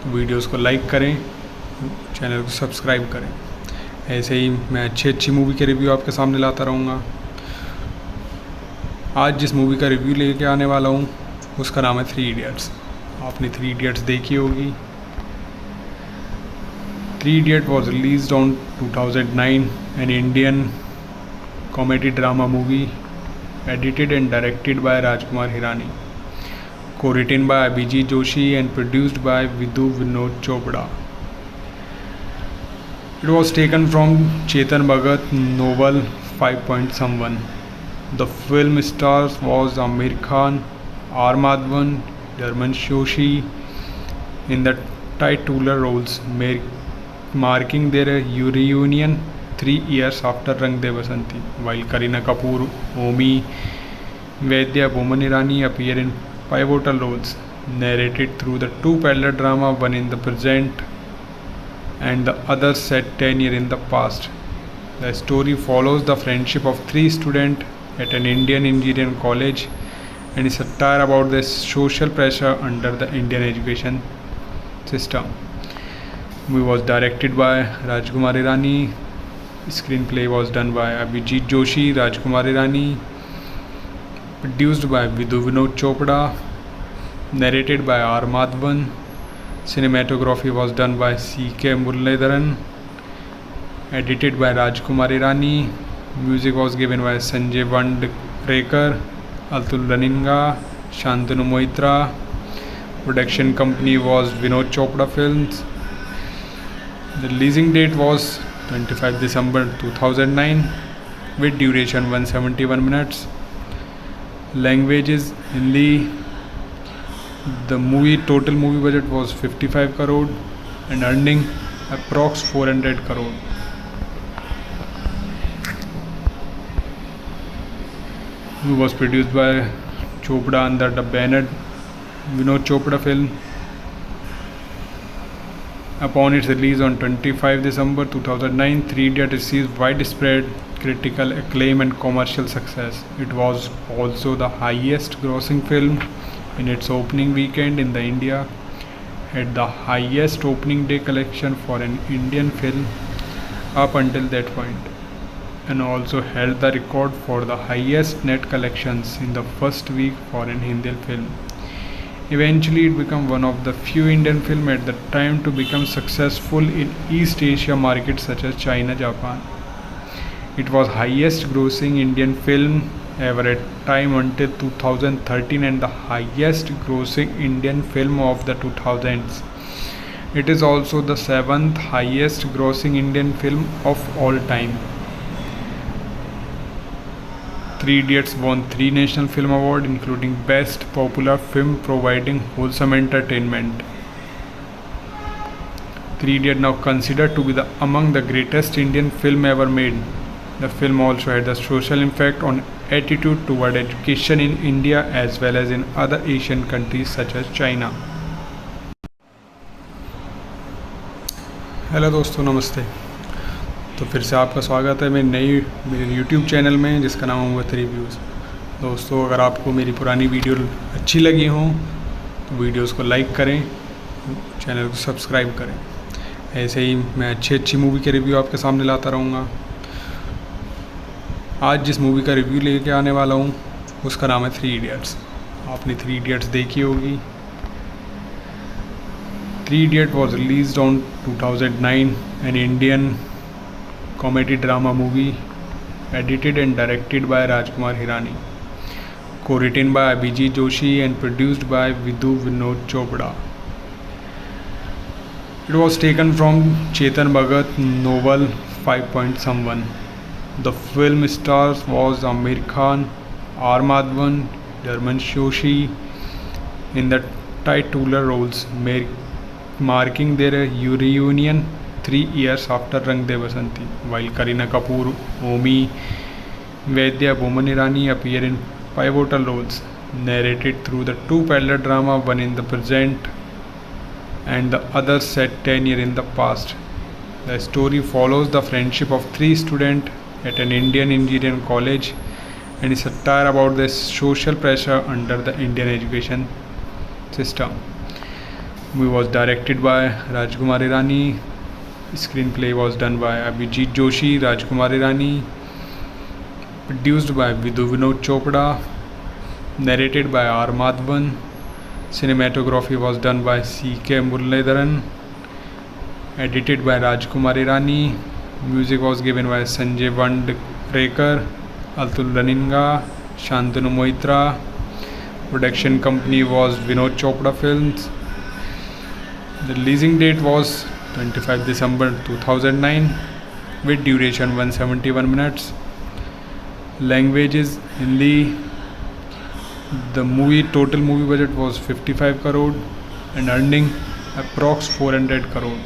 तो वीडियोस को लाइक करें, चैनल को सब्सक्राइब करें। ऐसे ही मैं अच्छी मूवी के रिव्यू आपके सामने लाता रहूँगा। आज जिस मूवी का रिव्यू लेके आने वाला हूँ उसका नाम है 3 इडियट्स। आपने 3 इडियट्स देखी होगी। 3 Idiot was released on 2009, an Indian comedy drama movie edited and directed by Rajkumar Hirani, co-written by Abhijit Joshi and produced by Vidhu Vinod Chopra. It was taken from Chetan Bhagat novel 5 Point Someone. The film stars was Amir Khan, R. Madhavan, Dharman Joshi in the titular roles, marking their reunion 3 years after Rang De Basanti, while Kareena Kapoor, Omi, Vaidya Boman Irani appear in pivotal roles, narrated through the two parallel drama, one in the present and the other set 10 years in the past. The story follows the friendship of three students at an Indian engineering college and is a satire about the social pressure under the Indian education system. Movie was directed by Rajkumar Irani. Screenplay was done by Abhijit Joshi, Rajkumar Irani. Produced by Vidhu Vinod Chopra. Narrated by R. Madhavan. Cinematography was done by C.K. Muralidharan. Edited by Rajkumar Irani. Music was given by Sanjay Vandrekar, Atul Raninga, Shantanu Moitra. Production company was Vinod Chopra Films. The releasing date was 25 December 2009 with duration 171 minutes. Language is Hindi. The total movie budget was 55 crore and earning approx 400 crore. It was produced by Chopra under the banner Vinod Chopra Film. Upon its release on 25 December 2009, 3 Idiots received widespread critical acclaim and commercial success. It was also the highest grossing film in its opening weekend in the India, had the highest opening day collection for an Indian film up until that point, and also held the record for the highest net collections in the first week for an Hindi film. Eventually, it became one of the few Indian films at the time to become successful in East Asia markets such as China, Japan. It was highest grossing Indian film ever at time until 2013 and the highest grossing Indian film of the 2000s. It is also the 7th highest grossing Indian film of all time. 3 Idiots won 3 National Film Awards, including Best Popular Film providing wholesome entertainment. 3 Idiots now considered to be among the greatest Indian film ever made. The film also had a social impact on attitude toward education in India as well as in other Asian countries such as China. Hello दोस्तों, नमस्ते। तो फिर से आपका स्वागत है मेरे YouTube channel में जिसका नाम है वत रिव्यूज़। दोस्तों, अगर आपको मेरी पुरानी वीडियो अच्छी लगी हो तो वीडियोस को लाइक करें, चैनल को सब्सक्राइब करें। ऐसे ही मैं अच्छी मूवी के रिव्यू आपके सामने लाता रहूँगा। आज जिस मूवी का रिव्यू लेके आने वाला हूँ उसका नाम है 3 Idiots। आपने 3 Idiots देखी होगी। 3 Idiots was released on 2009, an Indian comedy drama movie edited and directed by Rajkumar Hirani, co-written by Abhijit Joshi and produced by Vidhu Vinod Chopra. It was taken from Chetan Bhagat novel 5.someone. The film stars was Amir Khan, R. Madhavan, Dharman Joshi in the titular roles, marking their reunion 3 years after Rang De Basanti, while Kareena Kapoor, Omi, Vaidya Boman Irani appear in pivotal roles, narrated through the two parallel drama, one in the present and the other set 10 years in the past. The story follows the friendship of three students at an Indian engineering college and is a satire about the social pressure under the Indian education system. Movie was directed by Rajkumar Irani. Screenplay was done by Abhijit Joshi, Rajkumar Irani. Produced by Vidhu Vinod Chopra. Narrated by R. Madhavan. Cinematography was done by C.K. Muralidharan. Edited by Rajkumar Irani. Music was given by Sanjay Vandrekar, Atul Raninga, Shantanu Moitra. Production company was Vinod Chopra Films. The releasing date was 25 December 2009 with duration 171 minutes. Language is Hindi. The total movie budget was 55 crore and earning approx 400 crore.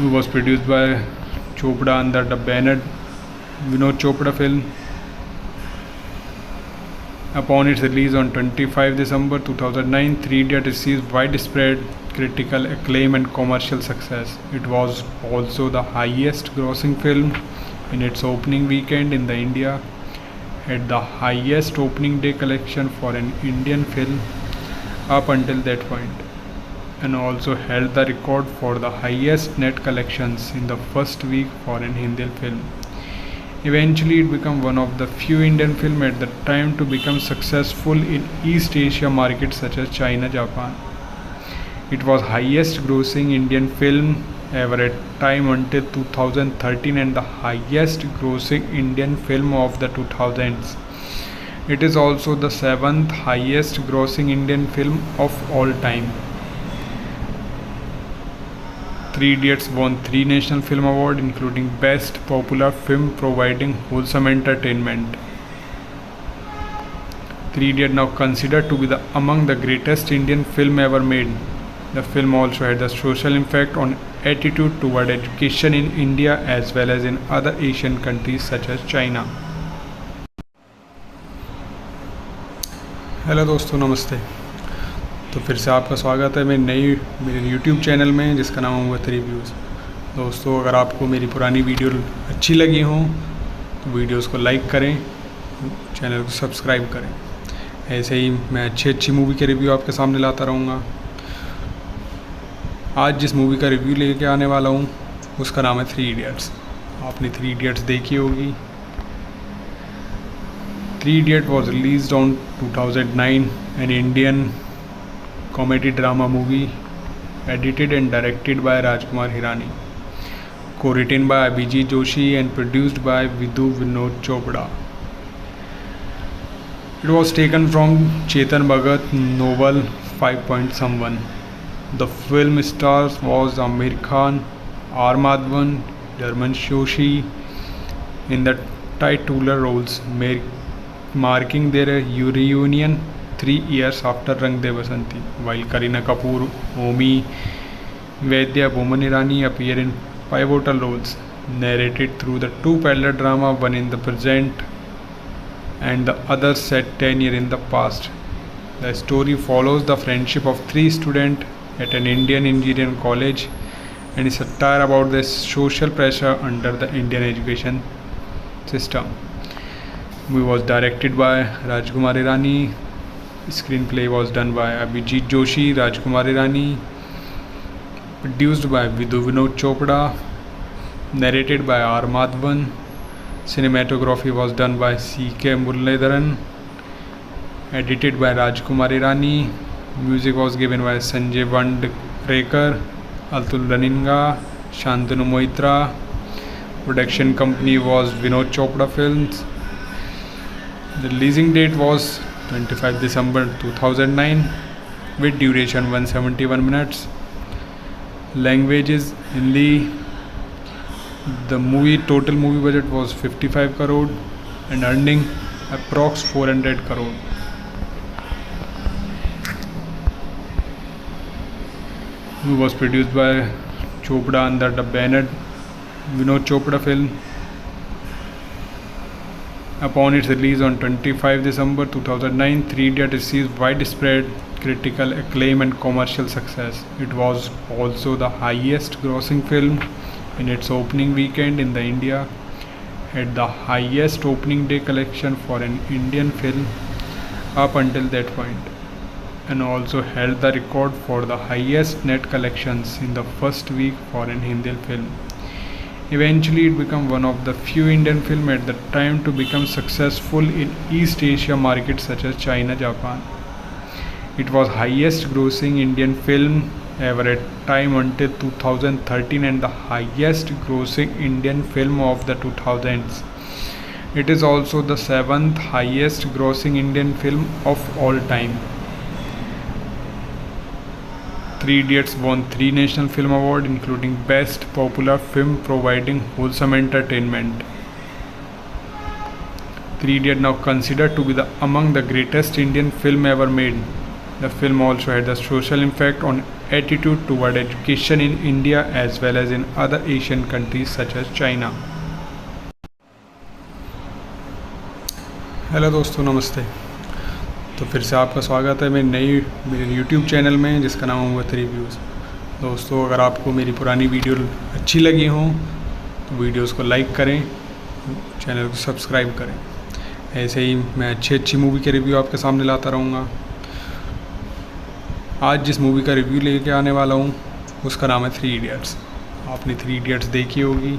It was produced by Chopra under the banner Vinod Chopra film. Upon its release on 25 December 2009, Three Idiots received widespread critical acclaim and commercial success. It was also the highest grossing film in its opening weekend in the India, had the highest opening day collection for an Indian film up until that point, and also held the record for the highest net collections in the first week for an Hindi film. Eventually, it became one of the few Indian films at the time to become successful in East Asia markets such as China, Japan. It was highest grossing Indian film ever at time until 2013 and the highest grossing Indian film of the 2000s. It is also the 7th highest grossing Indian film of all time. Three Idiots won 3 National Film Awards, including Best Popular Film providing wholesome entertainment. Three Idiots now considered to be among the greatest Indian film ever made. The film also had a social impact on attitude toward education in India as well as in other Asian countries such as China. Hello दोस्तों, नमस्ते। तो फिर से आपका स्वागत है मेरे YouTube channel में जिसका नाम है वत रिव्यूज़। दोस्तों, अगर आपको मेरी पुरानी वीडियो अच्छी लगी हो तो वीडियोस को लाइक करें, चैनल को सब्सक्राइब करें। ऐसे ही मैं अच्छी मूवी के रिव्यू आपके सामने लाता रहूँगा। आज जिस मूवी का रिव्यू लेके आने वाला हूँ उसका नाम है थ्री इडियट्स। आपने थ्री इडियट्स देखी होगी। Three Idiots was released on 2009, an Indian comedy drama movie edited and directed by Rajkumar Hirani, co-written by Abhijit Joshi and produced by Vidhu Vinod Chopra. It was taken from Chetan Bhagat novel 5.Someone. The film stars was Amir Khan, R. Madhavan, Dharmesh Joshi in the titular roles, marking their reunion 3 years after Rang De Basanti, while Kareena Kapoor, Omi Vaidya, Boman Irani appear in pivotal roles, narrated through the two parallel drama, one in the present and the other set 10 years in the past. The story follows the friendship of 3 students at an Indian engineering college and is a satire about the social pressure under the Indian education system. Movie was directed by Rajkumar Hirani. Screenplay was done by Abhijit Joshi, Rajkumar Hirani. Produced by Vidhu Vinod Chopra. Narrated by R. Madhavan. Cinematography was done by C.K. Muralidharan. Edited by Rajkumar Hirani. Music was given by Sanjay Vandrekar, Atul Raninga, Shantanu Moitra. Production company was Vinod Chopra Films. The releasing date was 25 December 2009 with duration 171 minutes. Language is Hindi. The total movie budget was 55 crore and earning approx 400 crore. Movie was produced by Chopra under the banner Vinod Chopra Film. Upon its release on 25 December 2009, Three Idiots received widespread critical acclaim and commercial success. It was also the highest grossing film in its opening weekend in the India, had the highest opening day collection for an Indian film up until that point, and also held the record for the highest net collections in the first week for an Hindi film. Eventually, it became one of the few Indian films at the time to become successful in East Asia markets such as China, Japan. It was highest grossing Indian film ever at time until 2013 and the highest grossing Indian film of the 2000s. It is also the 7th highest grossing Indian film of all time. Three Idiots won 3 National Film Awards, including Best Popular Film providing wholesome entertainment. Three Idiots now considered to be among the greatest Indian film ever made. The film also had a social impact on attitude toward education in India as well as in other Asian countries such as China. Hello दोस्तों, नमस्ते। तो फिर से आपका स्वागत है मेरे YouTube channel में, जिसका नाम है वक्त रिव्यूज़। दोस्तों, अगर आपको मेरी पुरानी वीडियो अच्छी लगी हो तो वीडियोस को लाइक करें, चैनल को सब्सक्राइब करें। ऐसे ही मैं अच्छी मूवी के रिव्यू आपके सामने लाता रहूँगा। आज जिस मूवी का रिव्यू लेके आने वाला हूँ उसका नाम है 3 इडियट्स। आपने 3 इडियट्स देखी होगी।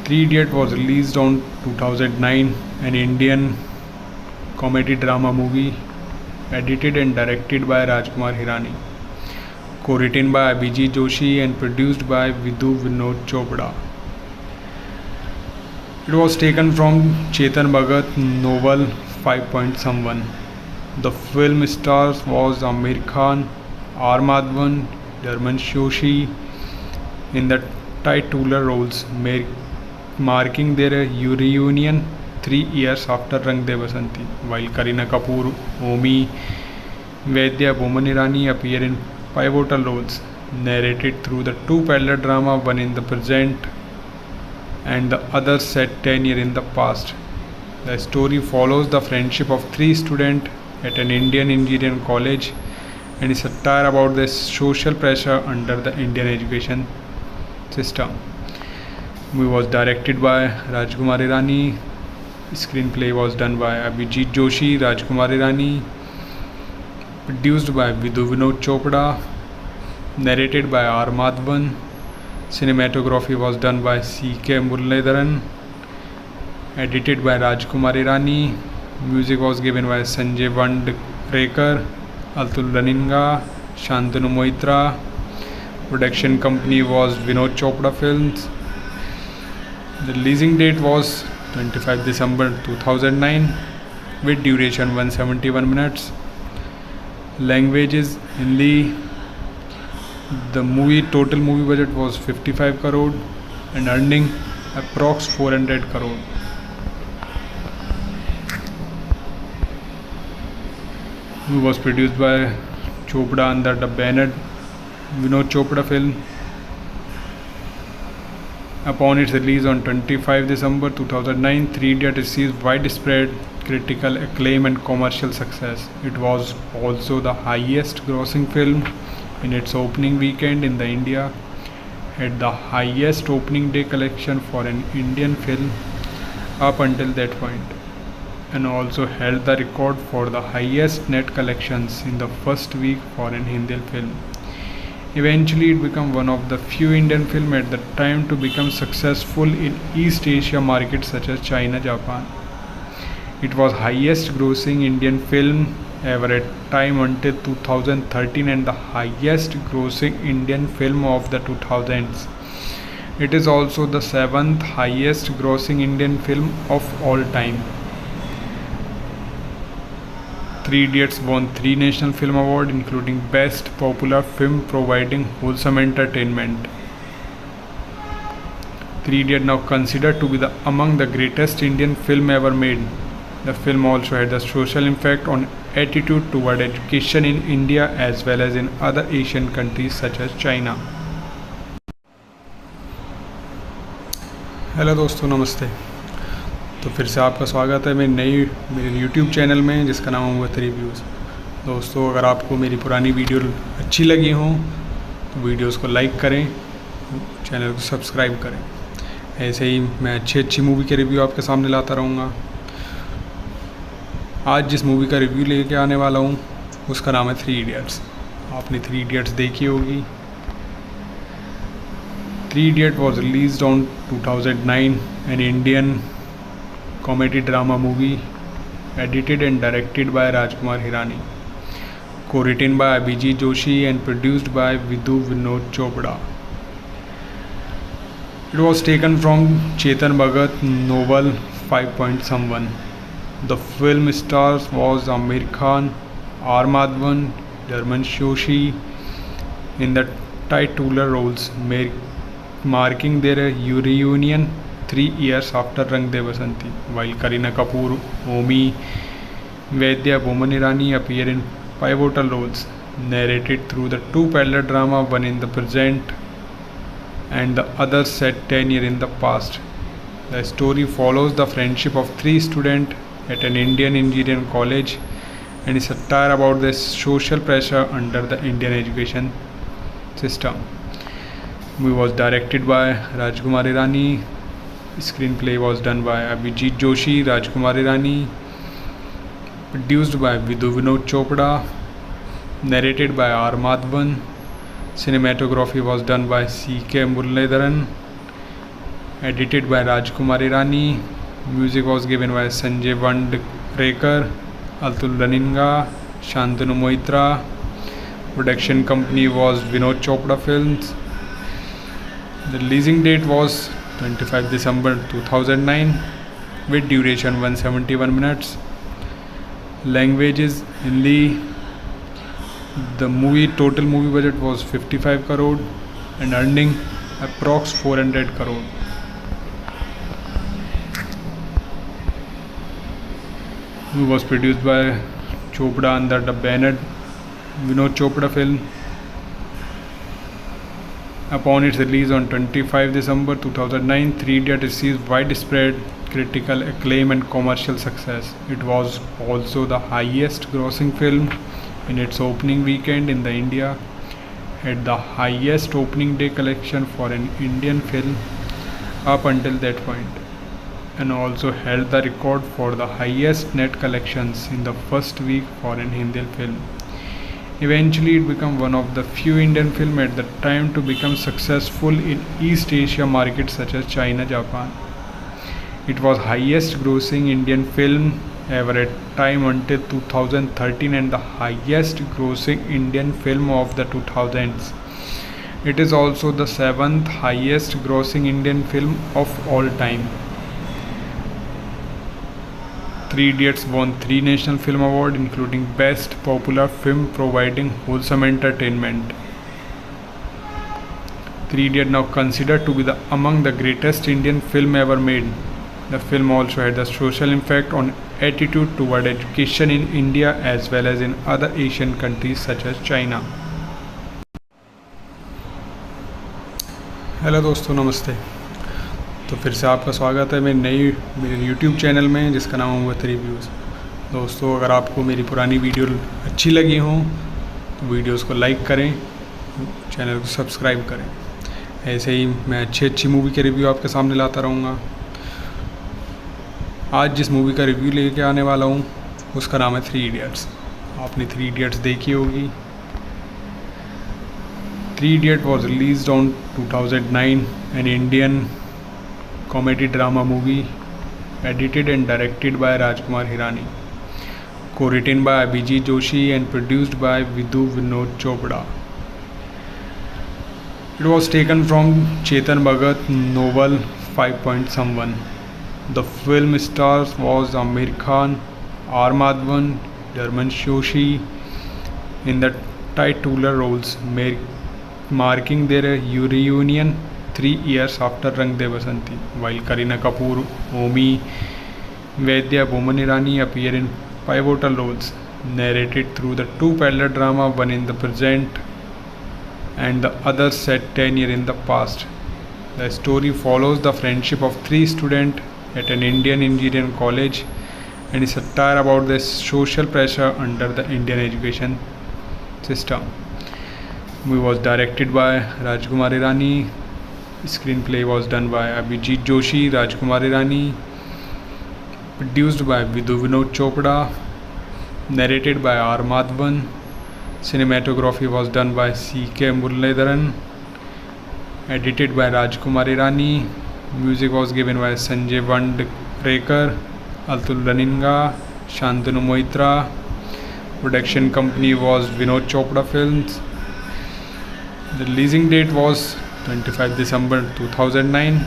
3 Idiot was released on 2009, an Indian comedy drama movie edited and directed by Rajkumar Hirani, co-written by Abhijit Joshi and produced by Vidhu Vinod Chopra. It was taken from Chetan Bhagat novel 5.Someone. The film stars was Amir Khan, R. Madhavan, Dharman Joshi in the titular roles, marking their reunion 3 years after Rang De Basanti, while Kareena Kapoor, Omi, Vaidya, Boman Irani appear in pivotal roles, narrated through the two parallel drama, one in the present and the other set 10 years in the past. The story follows the friendship of 3 students at an Indian engineering college and is a satire about the social pressure under the Indian education system. Movie was directed by Rajkumar Hirani. Screenplay was done by Abhijit Joshi, Rajkumar Hirani. Produced by Vidhu Vinod Chopra. Narrated by R. Madhavan. Cinematography was done by C.K. Muralidharan. Edited by Rajkumar Hirani. Music was given by Sanjay Vandrekar, Atul Raninga, Shantanu Moitra. Production company was Vinod Chopra Films. The releasing date was 25 December 2009 with duration 171 minutes. Language is Hindi. The total movie budget was 55 crore and earning approx 400 crore. Movie was produced by Chopra under the banner Vinod Chopra Film. Upon its release on 25 December 2009, 3 Idiot received widespread critical acclaim and commercial success. It was also the highest grossing film in its opening weekend in India, had the highest opening day collection for an Indian film up until that point, and also held the record for the highest net collections in the first week for an Hindi film. Eventually, it became one of the few Indian films at the time to become successful in East Asia markets such as China, Japan. It was highest grossing Indian film ever at time until 2013 and the highest grossing Indian film of the 2000s. It is also the 7th highest grossing Indian film of all time. 3 Idiots won 3 National Film Awards, including Best Popular Film providing wholesome entertainment. 3 Idiots now considered to be among the greatest Indian film ever made. The film also had a social impact on attitude toward education in India as well as in other Asian countries such as China. Hello दोस्तों, नमस्ते। तो फिर से आपका स्वागत है मेरे YouTube channel में, जिसका नाम है वक्त रिव्यूज़। दोस्तों, अगर आपको मेरी पुरानी वीडियो अच्छी लगी हो तो वीडियोस को लाइक करें, चैनल को सब्सक्राइब करें। ऐसे ही मैं अच्छी मूवी के रिव्यू आपके सामने लाता रहूँगा। आज जिस मूवी का रिव्यू लेके आने वाला हूँ उसका नाम है 3 इडियट्स। आपने 3 इडियट्स देखी होगी। 3 Idiot was released on 2009, an Indian comedy drama movie edited and directed by Rajkumar Hirani, co-written by Abhijit Joshi and produced by Vidhu Vinod Chopra. It was taken from Chetan Bhagat novel 5.Someone. The film stars was Amir Khan, R. Madhavan, Dharman Joshi in the titular roles, marking their reunion 3 years after Rang De Basanti, while Kareena Kapoor, Omi, Vaidya, Boman Irani appear in pivotal roles, narrated through the two parallel drama, one in the present and the other set 10 years in the past. The story follows the friendship of three students at an Indian engineering college and is satire about the social pressure under the Indian education system. Movie was directed by Rajkumar Irani. Screenplay was done by Abhijit Joshi, Rajkumar Irani. Produced by Vidhu Vinod Chopra. Narrated by R. Madhavan. Cinematography was done by C.K. Muralidharan. Edited by Rajkumar Irani. Music was given by Sanjay Vandrekar, Atul Raninga, Shantanu Moitra. Production company was Vinod Chopra Films. The releasing date was 25 December 2009 with duration 171 minutes. Language is Hindi. The total movie budget was 55 crore and earning approx 400 crore. Movie was produced by Chopra under the banner Vinod Chopra Film. Upon its release on 25 December 2009, Three Idiots received widespread critical acclaim and commercial success. It was also the highest grossing film in its opening weekend in India, had the highest opening day collection for an Indian film up until that point, and also held the record for the highest net collections in the first week for an Hindi film. Eventually, it became one of the few Indian films at the time to become successful in East Asia markets such as China, Japan. It was highest grossing Indian film ever at time until 2013 and the highest grossing Indian film of the 2000s. It is also the 7th highest grossing Indian film of all time. Three Idiots won 3 National Film Awards, including Best Popular Film providing wholesome entertainment. Three Idiots now considered to be among the greatest Indian film ever made. The film also had a social impact on attitude toward education in India as well as in other Asian countries such as China. Hello दोस्तों, नमस्ते। तो फिर से आपका स्वागत है मेरे YouTube channel में जिसका नाम है मुवत रिव्यूज़। दोस्तों, अगर आपको मेरी पुरानी वीडियो अच्छी लगी हो तो वीडियोस को लाइक करें, चैनल को सब्सक्राइब करें। ऐसे ही मैं अच्छी मूवी के रिव्यू आपके सामने लाता रहूँगा। आज जिस मूवी का रिव्यू लेके आने वाला हूँ उसका नाम है थ्री इडियट्स। आपने थ्री इडियट्स देखी होगी। Three Idiots was released on 2009, an Indian comedy drama movie, edited and directed by Rajkumar Hirani, co-written by Abhijit Joshi and produced by Vidhu Vinod Chopra. It was taken from Chetan Bhagat novel 5.Someone. The film stars was Amir Khan, R. Madhavan, Dharman Joshi in the titular roles, marking their reunion 3 years after Rang De Basanti, while Kareena Kapoor, Omi Vaidya, Boman Irani appear in pivotal roles, narrated through the two parallel drama, one in the present and the other set 10 years in the past. The story follows the friendship of three students at an Indian engineering college and is satire about the social pressure under the Indian education system. Movie was directed by Rajkumar Irani. Screenplay was done by Abhijit Joshi, Rajkumar Irani. Produced by Vidhu Vinod Chopra. Narrated by R. Madhavan. Cinematography was done by C.K. Muralidharan. Edited by Rajkumar Irani. Music was given by Sanjay Vandrekar, Atul Raninga, Shantanu Moitra. Production company was Vinod Chopra Films. The releasing date was 25 December 2009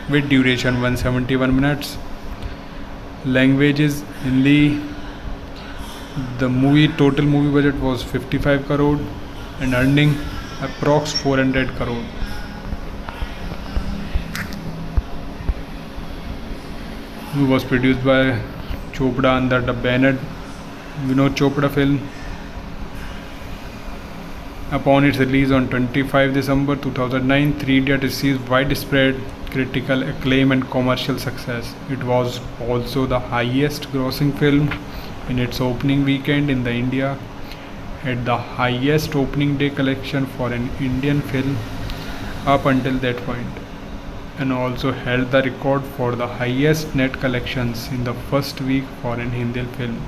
with duration 171 minutes. Language is Hindi. The total movie budget was 55 crore and earning approx 400 crore. It was produced by Chopra under the banner Vinod Chopra Film. Upon its release on 25 December 2009, Three Idiots received widespread critical acclaim and commercial success. It was also the highest grossing film in its opening weekend in the India, had the highest opening day collection for an Indian film up until that point, and also held the record for the highest net collections in the first week for an Hindi film.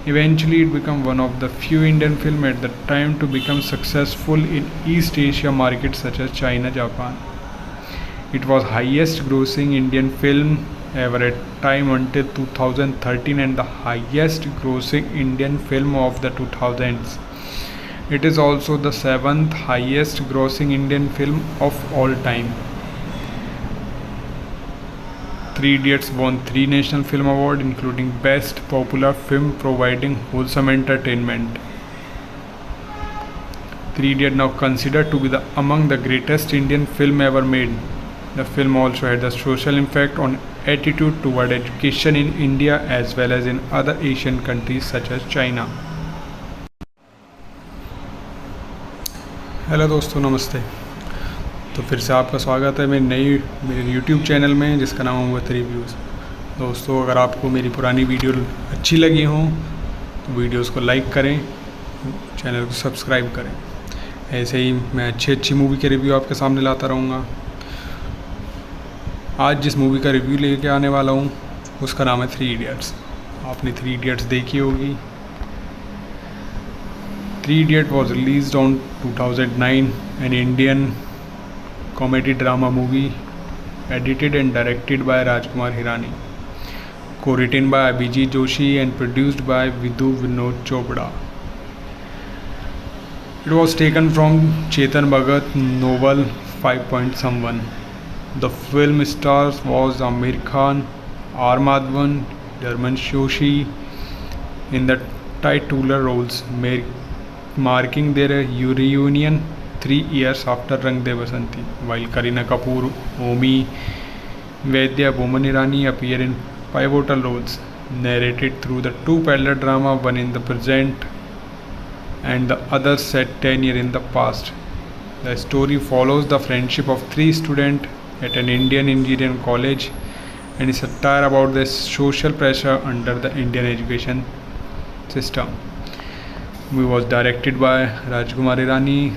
Eventually, it became one of the few Indian films at the time to become successful in East Asia markets such as China, Japan. It was highest grossing Indian film ever at time until 2013 and the highest grossing Indian film of the 2000s. It is also the 7th highest grossing Indian film of all time. Three Idiots won 3 National Film Awards, including Best Popular Film, providing wholesome entertainment. Three Idiots, now considered to be among the greatest Indian film ever made. The film also had a social impact on attitude toward education in India as well as in other Asian countries such as China. Hello दोस्तों, नमस्ते। तो फिर से आपका स्वागत है मेरे YouTube channel में, जिसका नाम है वत रिव्यूज़। दोस्तों, अगर आपको मेरी पुरानी वीडियो अच्छी लगी हो तो वीडियोस को लाइक करें, चैनल को सब्सक्राइब करें। ऐसे ही मैं अच्छी मूवी के रिव्यू आपके सामने लाता रहूँगा। आज जिस मूवी का रिव्यू लेके आने वाला हूँ उसका नाम है थ्री इडियट्स। आपने थ्री इडियट्स देखी होगी। Three idiot was released on 2009, an Indian comedy drama movie edited and directed by Rajkumar Hirani, co-written by Abhijit Joshi and produced by Vidhu Vinod Chopra. It was taken from Chetan Bhagat novel 5.Someone. The film stars was Amir Khan, R. Madhavan, Dharman Joshi in the titular roles, marking their reunion 3 years after Rang De Basanti, while Kareena Kapoor, Omi Vaidya, Boman Irani appear in pivotal roles, narrated through the two parallel drama, one in the present and the other set 10 years in the past. The story follows the friendship of 3 students at an Indian engineering college and is a satire about the social pressure under the Indian education system. The movie was directed by Rajkumar Hirani.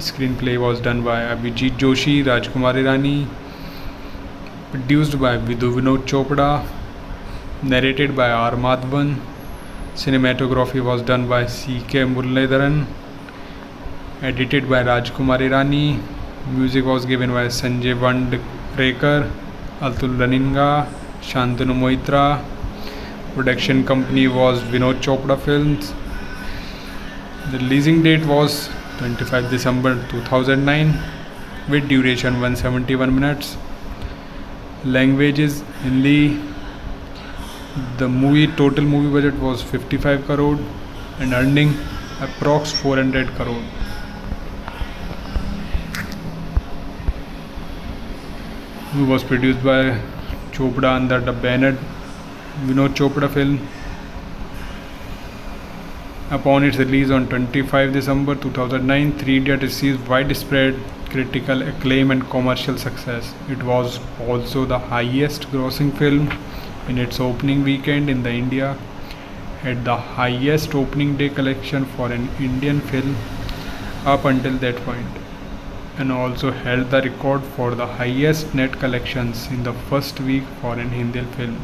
Screenplay was done by Abhijit Joshi, Rajkumar Hirani, produced by Vidhu Vinod Chopra, narrated by R. Madhavan. Cinematography was done by C.K. Muralidharan, edited by Rajkumar Hirani. Music was given by Sanjay Vandrekar, Atul Raninga, Shantanu Moitra. Production company was Vinod Chopra Films. The releasing date was 25 December 2009 with duration 171 minutes. Language is Hindi. The total movie budget was 55 crore and earning approx 400 crore. It was produced by Chopra under the banner Vinod Chopra Film. Upon its release on 25 December 2009, Three Idiots received widespread critical acclaim and commercial success. It was also the highest grossing film in its opening weekend in the India, had the highest opening day collection for an Indian film up until that point, and also held the record for the highest net collections in the first week for an Hindi film.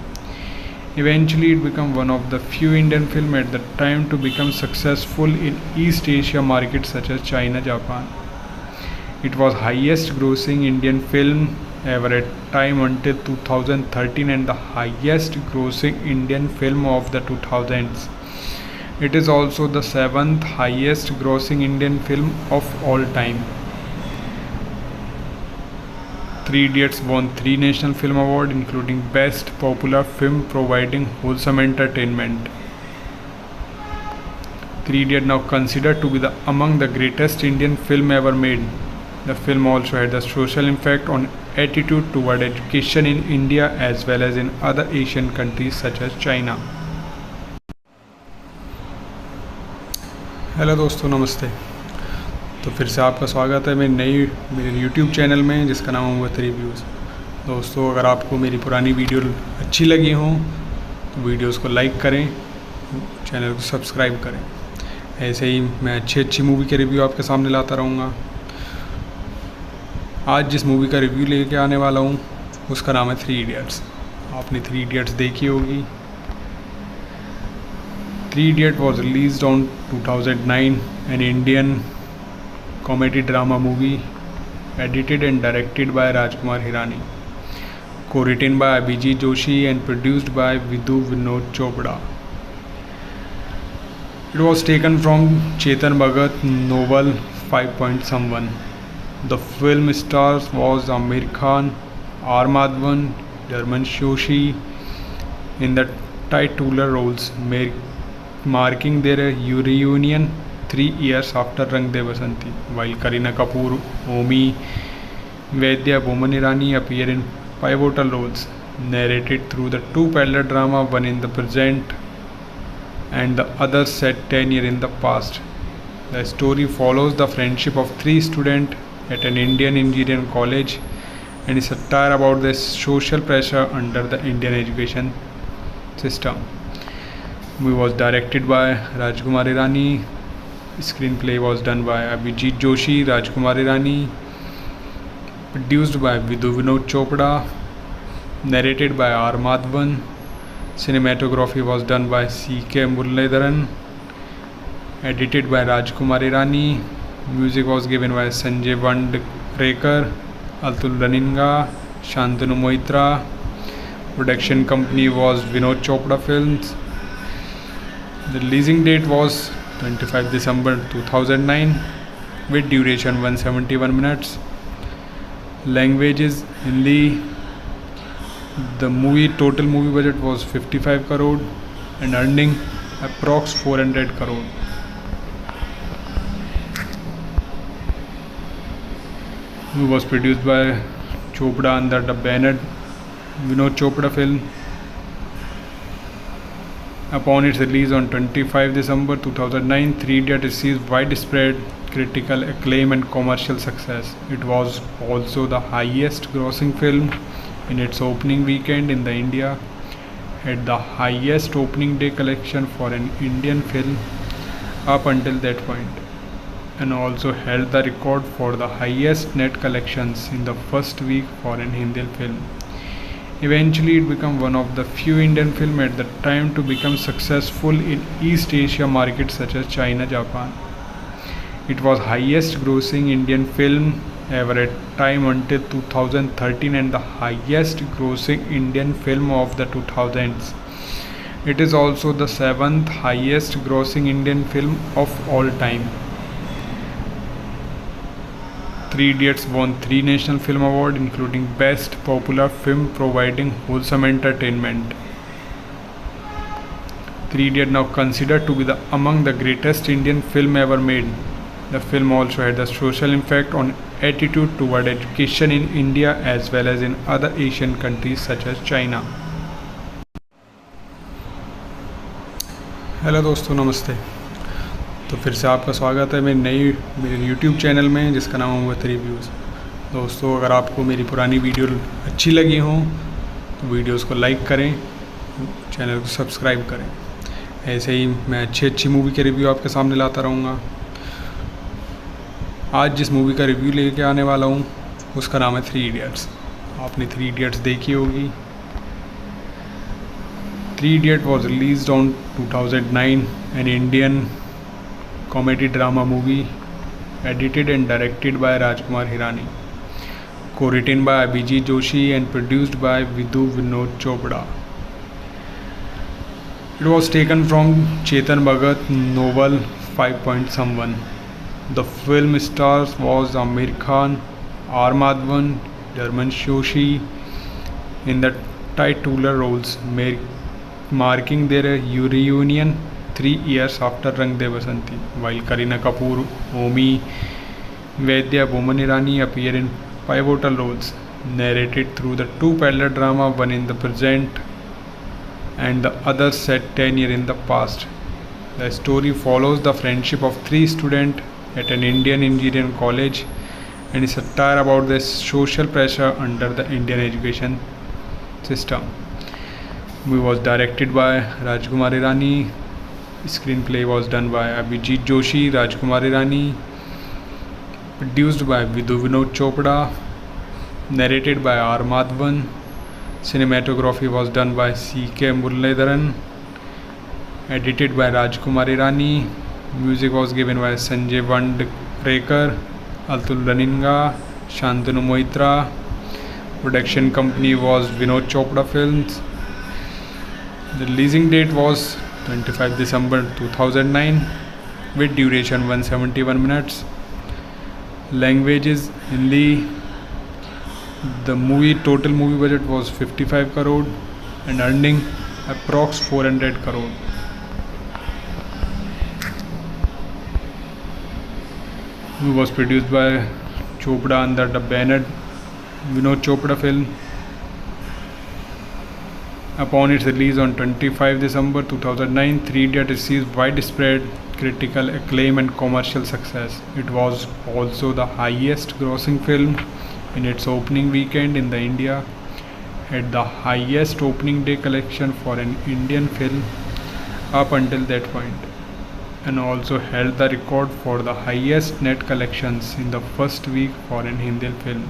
Eventually, it became one of the few Indian films at the time to become successful in East Asia markets such as China, Japan. It was highest grossing Indian film ever at time until 2013 and the highest grossing Indian film of the 2000s. It is also the 7th highest grossing Indian film of all time. Three Idiots won 3 National Film Awards, including Best Popular Film, providing wholesome entertainment. Three Idiots, now considered to be among the greatest Indian film ever made. The film also had a social impact on attitude toward education in India as well as in other Asian countries such as China. Hello दोस्तों, नमस्ते। तो फिर से आपका स्वागत है मेरे YouTube channel में जिसका नाम है वत रिव्यूज़। दोस्तों, अगर आपको मेरी पुरानी वीडियो अच्छी लगी हो तो वीडियोस को लाइक करें, चैनल को सब्सक्राइब करें। ऐसे ही मैं अच्छी मूवी के रिव्यू आपके सामने लाता रहूँगा। आज जिस मूवी का रिव्यू लेके आने वाला हूँ उसका नाम है 3 इडियट्स। आपने 3 इडियट्स देखी होगी। 3 Idiot was released on 2009, an Indian comedy drama movie edited and directed by Rajkumar Hirani, co-written by Abhijit Joshi and produced by Vidhu Vinod Chopra. It was taken from Chetan Bhagat novel 5.Someone. The film stars was Amir Khan, R. Madhavan, Dharman Joshi in the titular roles, marking their reunion 3 years after Rang De Basanti, while Kareena Kapoor, Omi Vaidya, Boman Irani appear in pivotal roles, narrated through the two parallel drama, one in the present and the other set 10 years in the past. The story follows the friendship of 3 students at an Indian engineering college and is a satire about the social pressure under the Indian education system. Movie was directed by Rajkumar Hirani. Screenplay was done by Abhijit Joshi, Rajkumar Hirani. Produced by Vidhu Vinod Chopra. Narrated by R. Madhavan. Cinematography was done by C.K. Muralidharan. Edited by Rajkumar Hirani. Music was given by Sanjay Vandrekar, Atul Raninga, Shantanu Moitra. Production company was Vinod Chopra Films. The releasing date was 25 December 2009 with duration 171 minutes. Language is Hindi. The total movie budget was 55 crore and earning approx 400 crore. Movie was produced by Chopra under the banner Vinod Chopra Film. Upon its release on 25 December 2009, 3 Idiot received widespread critical acclaim and commercial success. It was also the highest grossing film in its opening weekend in India, had the highest opening day collection for an Indian film up until that point, and also held the record for the highest net collections in the first week for an Hindi film. Eventually, it became one of the few Indian films at the time to become successful in East Asia markets such as China, Japan. It was highest grossing Indian film ever at time until 2013 and the highest grossing Indian film of the 2000s. It is also the 7th highest grossing Indian film of all time. 3 Idiots won 3 National Film Awards, including Best Popular Film providing wholesome entertainment. 3 Idiots now considered to be among the greatest Indian film ever made. The film also had a social impact on attitude toward education in India as well as in other Asian countries such as China. Hello दोस्तों, नमस्ते। तो फिर से आपका स्वागत है मेरे YouTube channel में जिसका नाम है वत रिव्यूज़। दोस्तों, अगर आपको मेरी पुरानी वीडियो अच्छी लगी हो तो वीडियोस को लाइक करें, चैनल को सब्सक्राइब करें। ऐसे ही मैं अच्छी मूवी के रिव्यू आपके सामने लाता रहूँगा। आज जिस मूवी का रिव्यू लेके आने वाला हूँ उसका नाम है 3 इडियट्स। आपने 3 इडियट्स देखी होगी। 3 Idiot was released on 2009, an Indian comedy drama movie edited and directed by Rajkumar Hirani, co-written by Abhijit Joshi and produced by Vidhu Vinod Chopra. It was taken from Chetan Bhagat novel 5.Someone. The film stars was Amir Khan, R. Madhavan, Dharman Joshi in the titular roles, marking their reunion 3 years after Rang De Basanti, while Kareena Kapoor, Omi Vaidya, Boman Irani appear in pivotal roles, narrated through the two parallel drama, one in the present and the other set 10 years in the past. The story follows the friendship of 3 students at an Indian engineering college and is a satire about the social pressure under the Indian education system. Movie was directed by Rajkumari Rani. Screenplay was done by Abhijit Joshi, Rajkumari Rani. Produced by Vidhu Vinod Chopra. Narrated by R. Madhavan. Cinematography was done by C.K. Muralidharan. Edited by Rajkumari Rani. Music was given by Sanjay Vandrekar, Atul Raninga, Shantanu Moitra. Production company was Vinod Chopra Films. The releasing date was 25 December 2009 with duration 171 minutes. Languages Hindi. The total movie budget was 55 crore and earning approx 400 crore. Movie was produced by Chopra under the banner Vinod Chopra Film. Upon its release on 25 December 2009, Three Idiots received widespread critical acclaim and commercial success. It was also the highest grossing film in its opening weekend in India, had the highest opening day collection for an Indian film up until that point, and also held the record for the highest net collections in the first week for an Hindi film.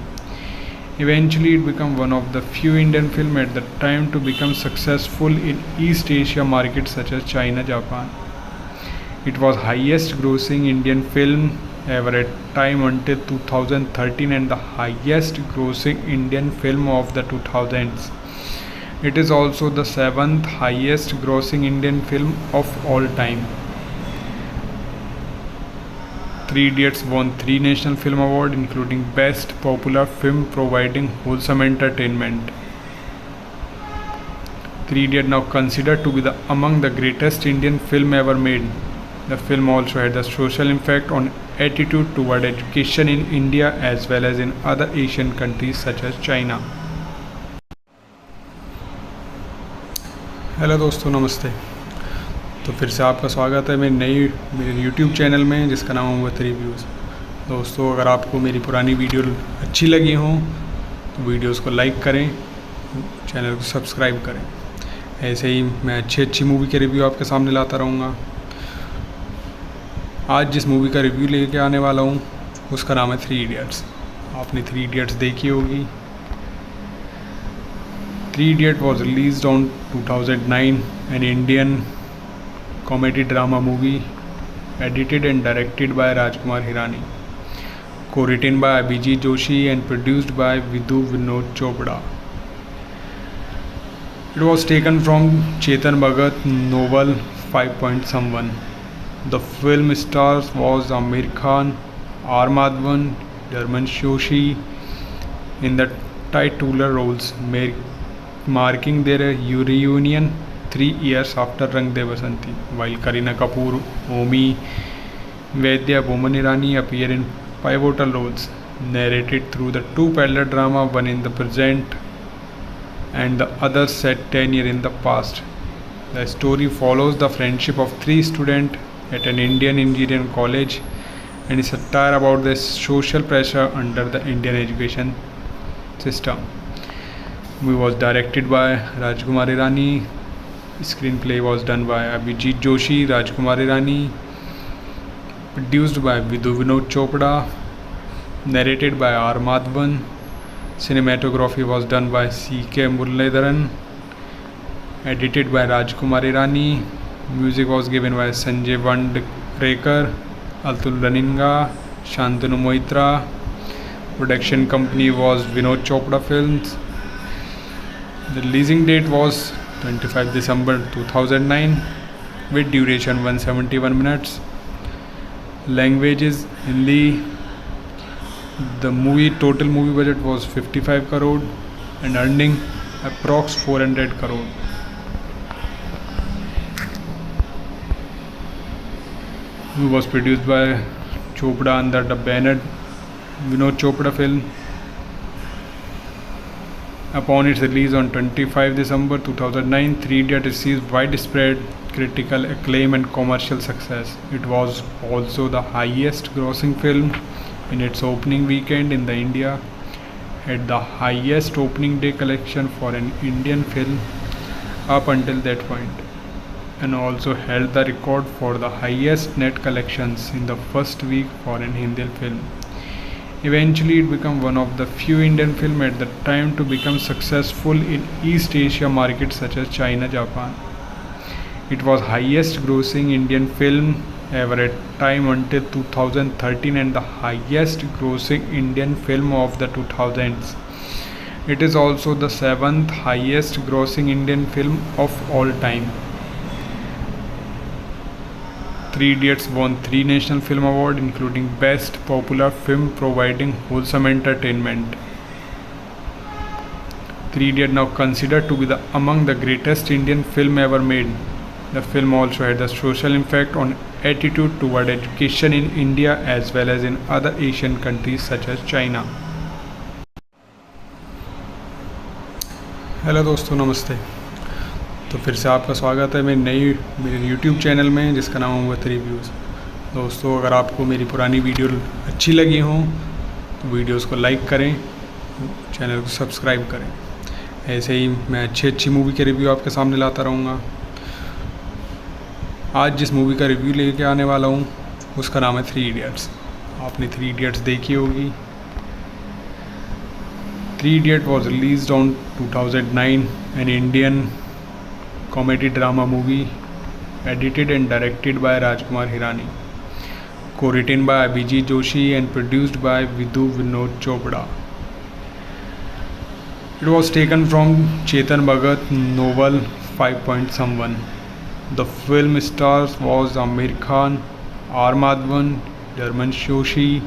Eventually, it became one of the few Indian films at the time to become successful in East Asia markets such as China, Japan. It was highest grossing Indian film ever at time until 2013 and the highest grossing Indian film of the 2000s. It is also the 7th highest grossing Indian film of all time. Three Idiots won 3 National Film Awards, including Best Popular Film, providing wholesome entertainment. Three Idiots now considered to be among the greatest Indian film ever made. The film also had a social impact on attitude toward education in India as well as in other Asian countries such as China. Hello दोस्तों, नमस्ते। तो फिर से आपका स्वागत है मेरे YouTube channel में जिसका नाम है वत रिव्यूज़। दोस्तों, अगर आपको मेरी पुरानी वीडियो अच्छी लगी हो तो वीडियोस को लाइक करें, चैनल को सब्सक्राइब करें। ऐसे ही मैं अच्छी मूवी के रिव्यू आपके सामने लाता रहूँगा। आज जिस मूवी का रिव्यू लेके आने वाला हूँ उसका नाम है थ्री इडियट्स। आपने थ्री इडियट्स देखी होगी। Three idiot was released on 2009, an Indian comedy drama movie edited and directed by Rajkumar Hirani, co-written by Abhijit Joshi and produced by Vidhu Vinod Chopra. It was taken from Chetan Bhagat novel 5.someone. The film stars was Amir Khan, R. Madhavan, Dharman Joshi in the titular roles, marking their reunion 3 years after Rang De Basanti, while Kareena Kapoor, Omi Vaidya, Boman Irani appear in pivotal roles, narrated through the two parallel drama, one in the present and the other set 10 years in the past. The story follows the friendship of 3 students at an Indian engineering college and is a satire about the social pressure under the Indian education system. Movie was directed by Rajkumari Rani. Screenplay was done by Abhijit Joshi, Rajkumari Rani. Produced by Vidhu Vinod Chopra. Narrated by R. Madhavan. Cinematography was done by C.K. Muralidharan. Edited by Rajkumari Rani. Music was given by Sanjay Vandrekar, Atul Raninga, Shantanu Moitra. Production company was Vinod Chopra Films. The releasing date was 25 December 2009 with duration 171 minutes. Languages Hindi. The total movie budget was 55 crore and earning approx 400 crore. Movie was produced by Chopra under the banner Vinod Chopra Film. Upon its release on 25 December 2009, Three Idiots received widespread critical acclaim and commercial success. It was also the highest grossing film in its opening weekend in the India, had the highest opening day collection for an Indian film up until that point, and also held the record for the highest net collections in the first week for an Hindi film. Eventually, it became one of the few Indian films at the time to become successful in East Asia markets such as China, Japan. It was highest grossing Indian film ever at time until 2013 and the highest grossing Indian film of the 2000s. It is also the 7th highest grossing Indian film of all time. Three Idiots won 3 National Film Awards, including Best Popular Film providing wholesome entertainment. Three Idiots now considered to be among the greatest Indian film ever made. The film also had a social impact on attitude toward education in India as well as in other Asian countries such as China. Hello दोस्तों, नमस्ते। तो फिर से आपका स्वागत है मेरे YouTube channel में जिसका नाम है वत रिव्यूज़। दोस्तों, अगर आपको मेरी पुरानी वीडियो अच्छी लगी हो तो वीडियोस को लाइक करें, चैनल को सब्सक्राइब करें। ऐसे ही मैं अच्छी मूवी के रिव्यू आपके सामने लाता रहूँगा। आज जिस मूवी का रिव्यू लेके आने वाला हूँ उसका नाम है थ्री इडियट्स। आपने थ्री इडियट्स देखी होगी। Three Idiots was released on 2009, an Indian comedy drama movie edited and directed by Rajkumar Hirani, co-written by Abhijit Joshi and produced by Vidhu Vinod Chopra. It was taken from Chetan Bhagat novel 5 Someone. The film stars was Amir Khan, R. Madhavan, Dharman Joshi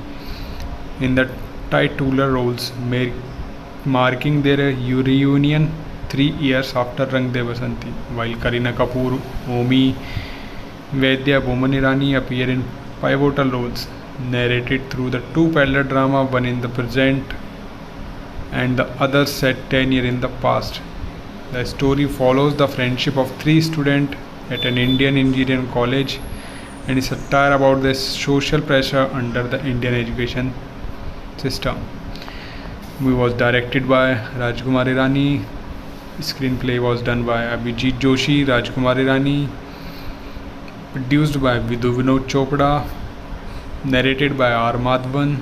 in the titular roles, marking their reunion 3 years after Rang De Basanti, while Kareena Kapoor, Omi, Vaidya, Boman Irani appear in pivotal roles, narrated through the two parallel drama, one in the present and the other set 10 years in the past. The story follows the friendship of 3 students at an Indian engineering college and is a satire about the social pressure under the Indian education system. Movie was directed by Rajkumar Hirani. Screenplay was done by Abhijit Joshi, Rajkumar Hirani. Produced by Vidhu Vinod Chopra. Narrated by R. Madhavan.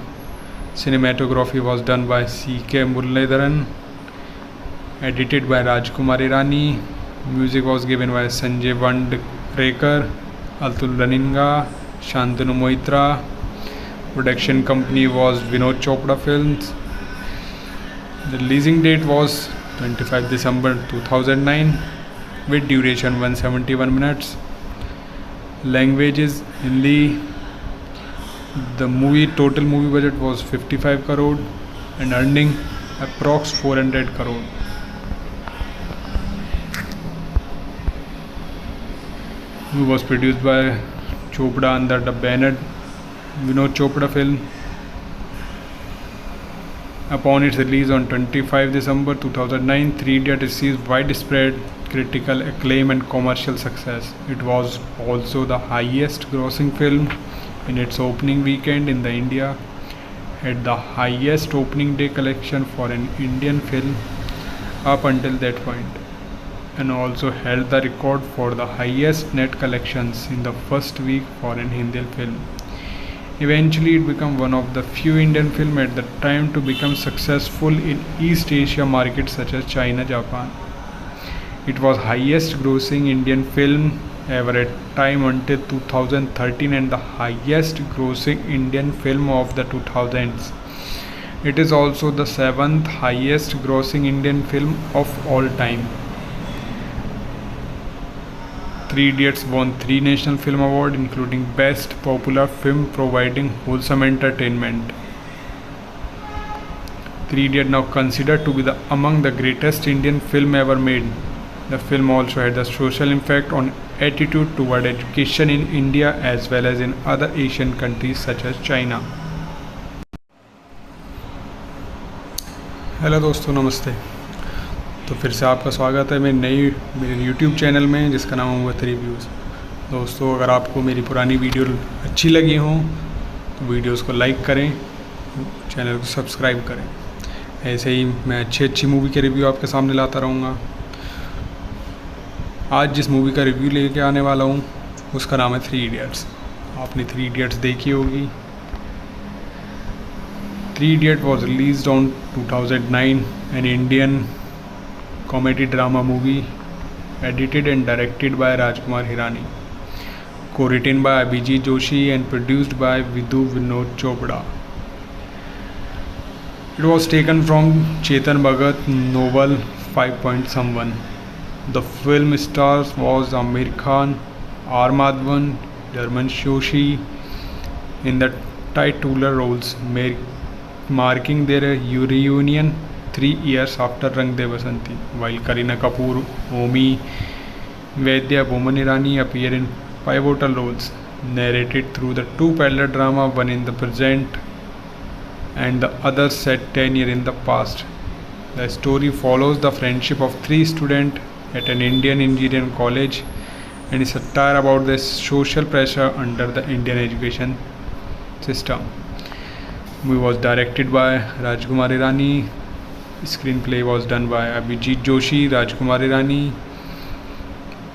Cinematography was done by C.K. Muralidharan. Edited by Rajkumar Hirani. Music was given by Sanjay Vandrekar, Atul Raninga, Shantanu Moitra. Production company was Vinod Chopra Films. The releasing date was 25 December 2009 with duration 171 minutes. Language is Hindi. The total movie budget was 55 crore and earning approx 400 crore. Movie was produced by Chopra under the banner Vinod Chopra Film. Upon its release on 25 December 2009, Three Idiots received widespread critical acclaim and commercial success. It was also the highest grossing film in its opening weekend in the India, had the highest opening day collection for an Indian film up until that point, and also held the record for the highest net collections in the first week for an Hindi film. Eventually, it became one of the few Indian films at the time to become successful in East Asia markets such as China, Japan. It was highest grossing Indian film ever at time until 2013 and the highest grossing Indian film of the 2000s. It is also the 7th highest grossing Indian film of all time. Three Idiots won 3 National Film Awards, including Best Popular Film providing wholesome entertainment. Three Idiots now considered to be among the greatest Indian film ever made. The film also had a social impact on attitude toward education in India as well as in other Asian countries such as China. Hello दोस्तों, नमस्ते। तो फिर से आपका स्वागत है मेरे YouTube channel में जिसका नाम है वत रिव्यूज़। दोस्तों, अगर आपको मेरी पुरानी वीडियो अच्छी लगी हो तो वीडियोस को लाइक करें, चैनल को सब्सक्राइब करें। ऐसे ही मैं अच्छी मूवी के रिव्यू आपके सामने लाता रहूँगा। आज जिस मूवी का रिव्यू लेके आने वाला हूँ उसका नाम है 3 इडियट्स। आपने 3 इडियट्स देखी होगी। 3 Idiot was released on 2009, an Indian comedy drama movie edited and directed by Rajkumar Hirani, co-written by Abhijit Joshi and produced by Vidhu Vinod Chopra. It was taken from Chetan Bhagat novel 5 Point Someone. The film stars was Amir Khan, R. Madhavan, Dharman Joshi in the titular roles, marking their reunion 3 years after Rang De Basanti, while Kareena Kapoor, Omi, Vaidya, Boman Irani appear in pivotal roles, narrated through the two parallel drama, one in the present and the other set 10 years in the past. The story follows the friendship of 3 students at an Indian engineering college and is satire about the social pressure under the Indian education system. Movie was directed by Rajkumar Hirani. Screenplay was done by Abhijit Joshi, Rajkumar Hirani.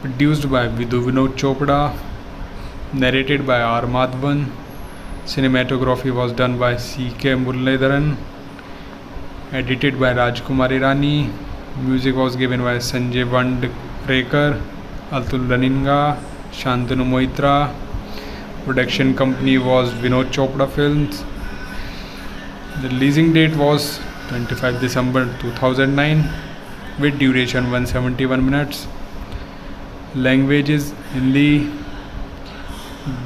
Produced by Vidhu Vinod Chopra. Narrated by R. Madhavan. Cinematography was done by C.K. Muralidharan. Edited by Rajkumar Hirani. Music was given by Sanjay Vandrekar, Atul Raninga, Shantanu Moitra. Production company was Vinod Chopra Films. The releasing date was 25 December 2009 with duration 171 minutes. Language is Hindi.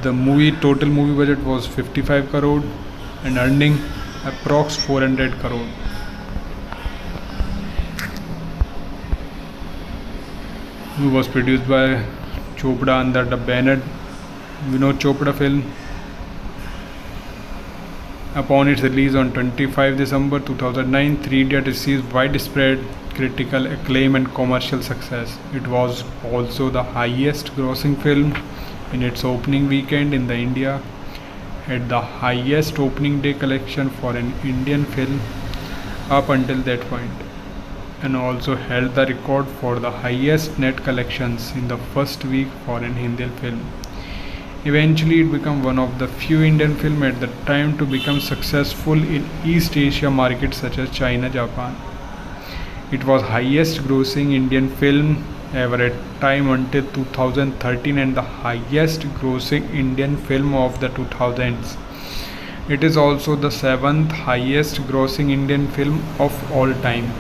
The total movie budget was 55 crore and earning approx 400 crore. Movie was produced by Chopra under the banner Vinod Chopra Film. Upon its release on 25 December 2009, 3 Idiot received widespread critical acclaim and commercial success. It was also the highest grossing film in its opening weekend in India, had the highest opening day collection for an Indian film up until that point, and also held the record for the highest net collections in the first week for an Hindi film. Eventually, it became one of the few Indian films at the time to become successful in East Asia markets such as China, Japan. It was highest grossing Indian film ever at time until 2013 and the highest grossing Indian film of the 2000s. It is also the 7th highest grossing Indian film of all time.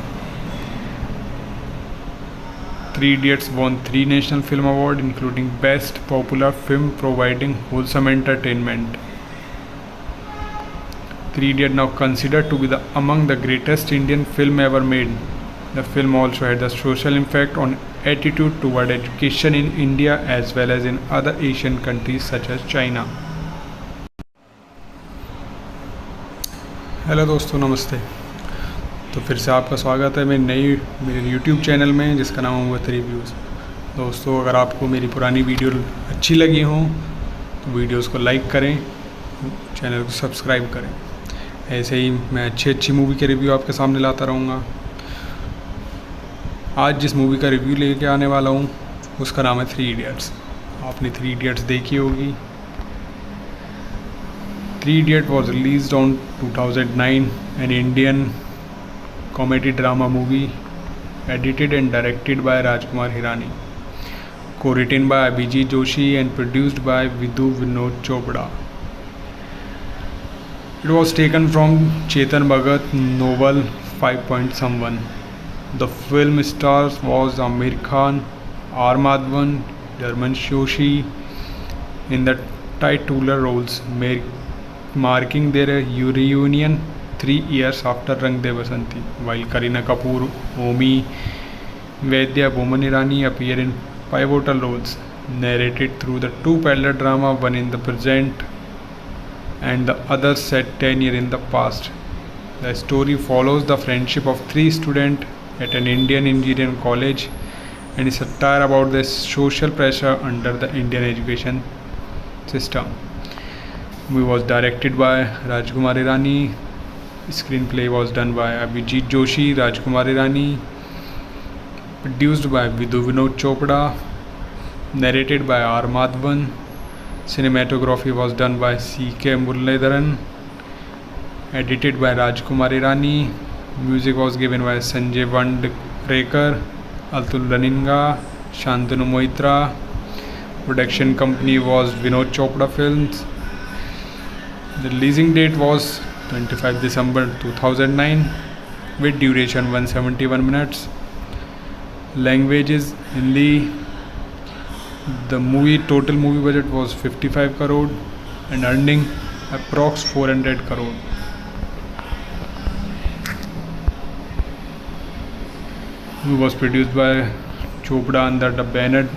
3 Idiots won 3 National Film Awards, including Best Popular Film providing wholesome entertainment. 3 Idiots now considered to be among the greatest Indian film ever made. The film also had a social impact on attitude toward education in India as well as in other Asian countries such as China. Hello दोस्तों, नमस्ते। तो फिर से आपका स्वागत है मेरे YouTube channel में जिसका नाम है 3 Reviews। दोस्तों, अगर आपको मेरी पुरानी वीडियो अच्छी लगी हो तो वीडियोस को लाइक करें, चैनल को सब्सक्राइब करें। ऐसे ही मैं अच्छी मूवी के रिव्यू आपके सामने लाता रहूँगा। आज जिस मूवी का रिव्यू लेके आने वाला हूँ उसका नाम है 3 Idiots। आपने 3 Idiots देखी होगी। 3 Idiot was released on 2009, an Indian comedy drama movie edited and directed by Rajkumar Hirani, co-written by Abhijit Joshi and produced by Vidhu Vinod Chopra. It was taken from Chetan Bhagat novel 5 Point Someone. The film stars was Amir Khan, R. Madhavan, Dharman Joshi in the titular roles, marking their reunion 3 years after Rang De Basanti, while Kareena Kapoor, Omi, Vaidya, Boman Irani appear in pivotal roles, narrated through the two parallel drama, one in the present and the other set 10 years in the past. The story follows the friendship of 3 students at an Indian engineering college and is satire about the social pressure under the Indian education system. Movie was directed by Rajkumari Rani. Screenplay was done by Abhijit Joshi, Rajkumari Rani. Produced by Vidhu Vinod Chopra. Narrated by R. Madhavan. Cinematography was done by C.K. Muralidharan. Edited by Rajkumari Rani. Music was given by Sanjay Vandrekar, Atul Raninga, Shantanu Moitra. Production company was Vinod Chopra Films. The releasing date was 25 December 2009 with duration 171 minutes. Language is Hindi. The total movie budget was 55 crore and earning approx 400 crore. It was produced by Chopra under the banner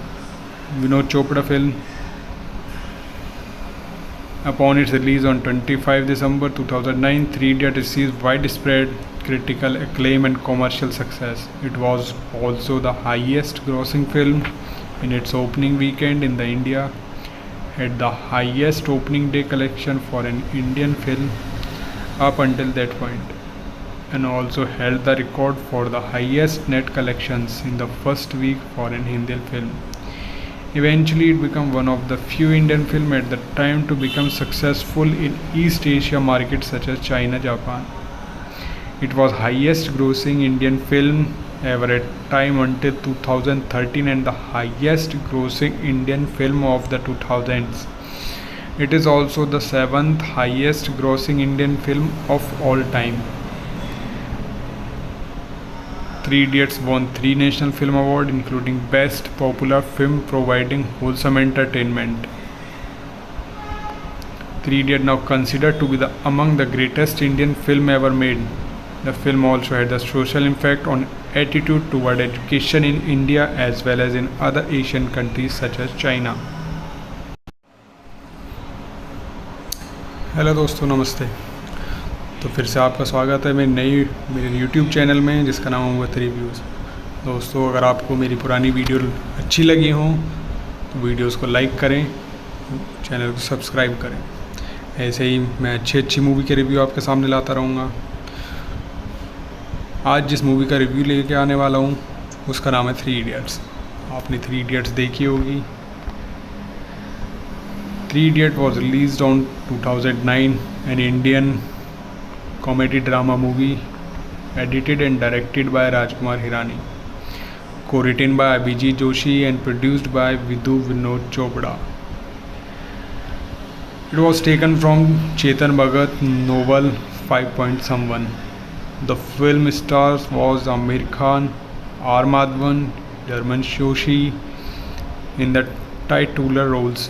Vinod Chopra Film. Upon its release on 25 December 2009, Three Idiots received widespread critical acclaim and commercial success. It was also the highest grossing film in its opening weekend in India, had the highest opening day collection for an Indian film up until that point, and also held the record for the highest net collections in the first week for an Hindi film. Eventually, it became one of the few Indian films at the time to become successful in East Asia markets such as China, Japan. It was highest grossing Indian film ever at time until 2013 and the highest grossing Indian film of the 2000s. It is also the 7th highest grossing Indian film of all time. Three Idiots won 3 National Film Awards, including Best Popular Film, providing wholesome entertainment. Three Idiots now considered to be among the greatest Indian film ever made. The film also had a social impact on attitude toward education in India as well as in other Asian countries such as China. Hello दोस्तों, नमस्ते। तो फिर से आपका स्वागत है मेरे YouTube channel में, जिसका नाम है वत रिव्यूज़। दोस्तों, अगर आपको मेरी पुरानी वीडियो अच्छी लगी हो तो वीडियोस को लाइक करें, चैनल को सब्सक्राइब करें। ऐसे ही मैं अच्छी मूवी के रिव्यू आपके सामने लाता रहूँगा। आज जिस मूवी का रिव्यू लेके आने वाला हूँ उसका नाम है थ्री इडियट्स। आपने थ्री इडियट्स देखी होगी। Three idiot was released on 2009, an Indian comedy drama movie edited and directed by Rajkumar Hirani, co-written by Abhijit Joshi and produced by Vidhu Vinod Chopra. It was taken from Chetan Bhagat novel 5.Someone. The film stars was Amir Khan, R. Madhavan, Dharman Joshi in the titular roles,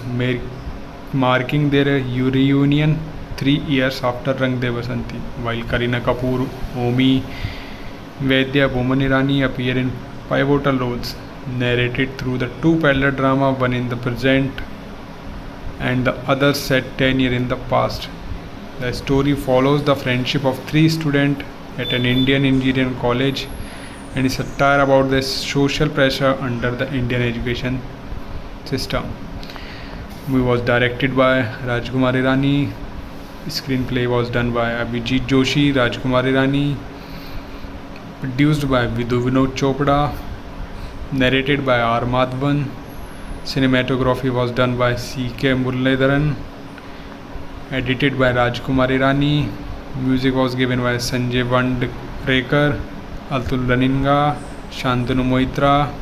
marking their reunion 3 years after Rang De Basanti, while Kareena Kapoor, Homi Vaidya, Boman Irani appear in pivotal roles. Narrated through the two parallel drama, one in the present and the other set 10 years in the past. The story follows the friendship of 3 students at an Indian engineering college and is satire about the social pressure under the Indian education system. Movie was directed by Rajkumari Rani. Screenplay was done by Abhijit Joshi, Rajkumari Rani. Produced by Vidhu Vinod Chopra. Narrated by R. Madhavan. Cinematography was done by C.K. Muralidharan. Edited by Rajkumari Rani. Music was given by Sanjay Vandrekar, Atul Raninga, Shantanu Moitra.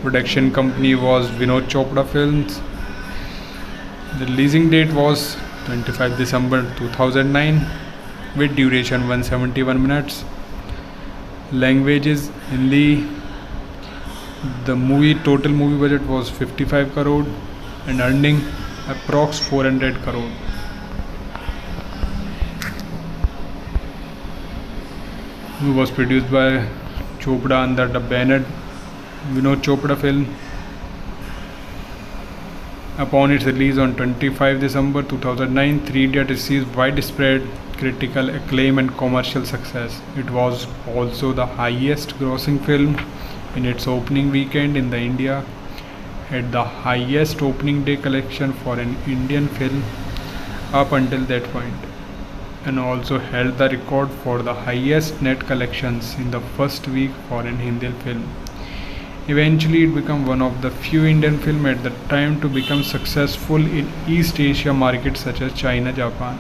Production company was Vinod Chopra Films. The releasing date was 25 December 2009 with duration 171 minutes. Language is Hindi. The total movie budget was 55 crore and earning approx 400 crore. It was produced by Chopra under the banner Vinod Chopra Film. Upon its release on 25 December 2009, Three Idiots received widespread critical acclaim and commercial success. It was also the highest grossing film in its opening weekend in the India, had the highest opening day collection for an Indian film up until that point, and also held the record for the highest net collections in the first week for an Hindi film. Eventually, it became one of the few Indian films at the time to become successful in East Asia markets such as China, Japan.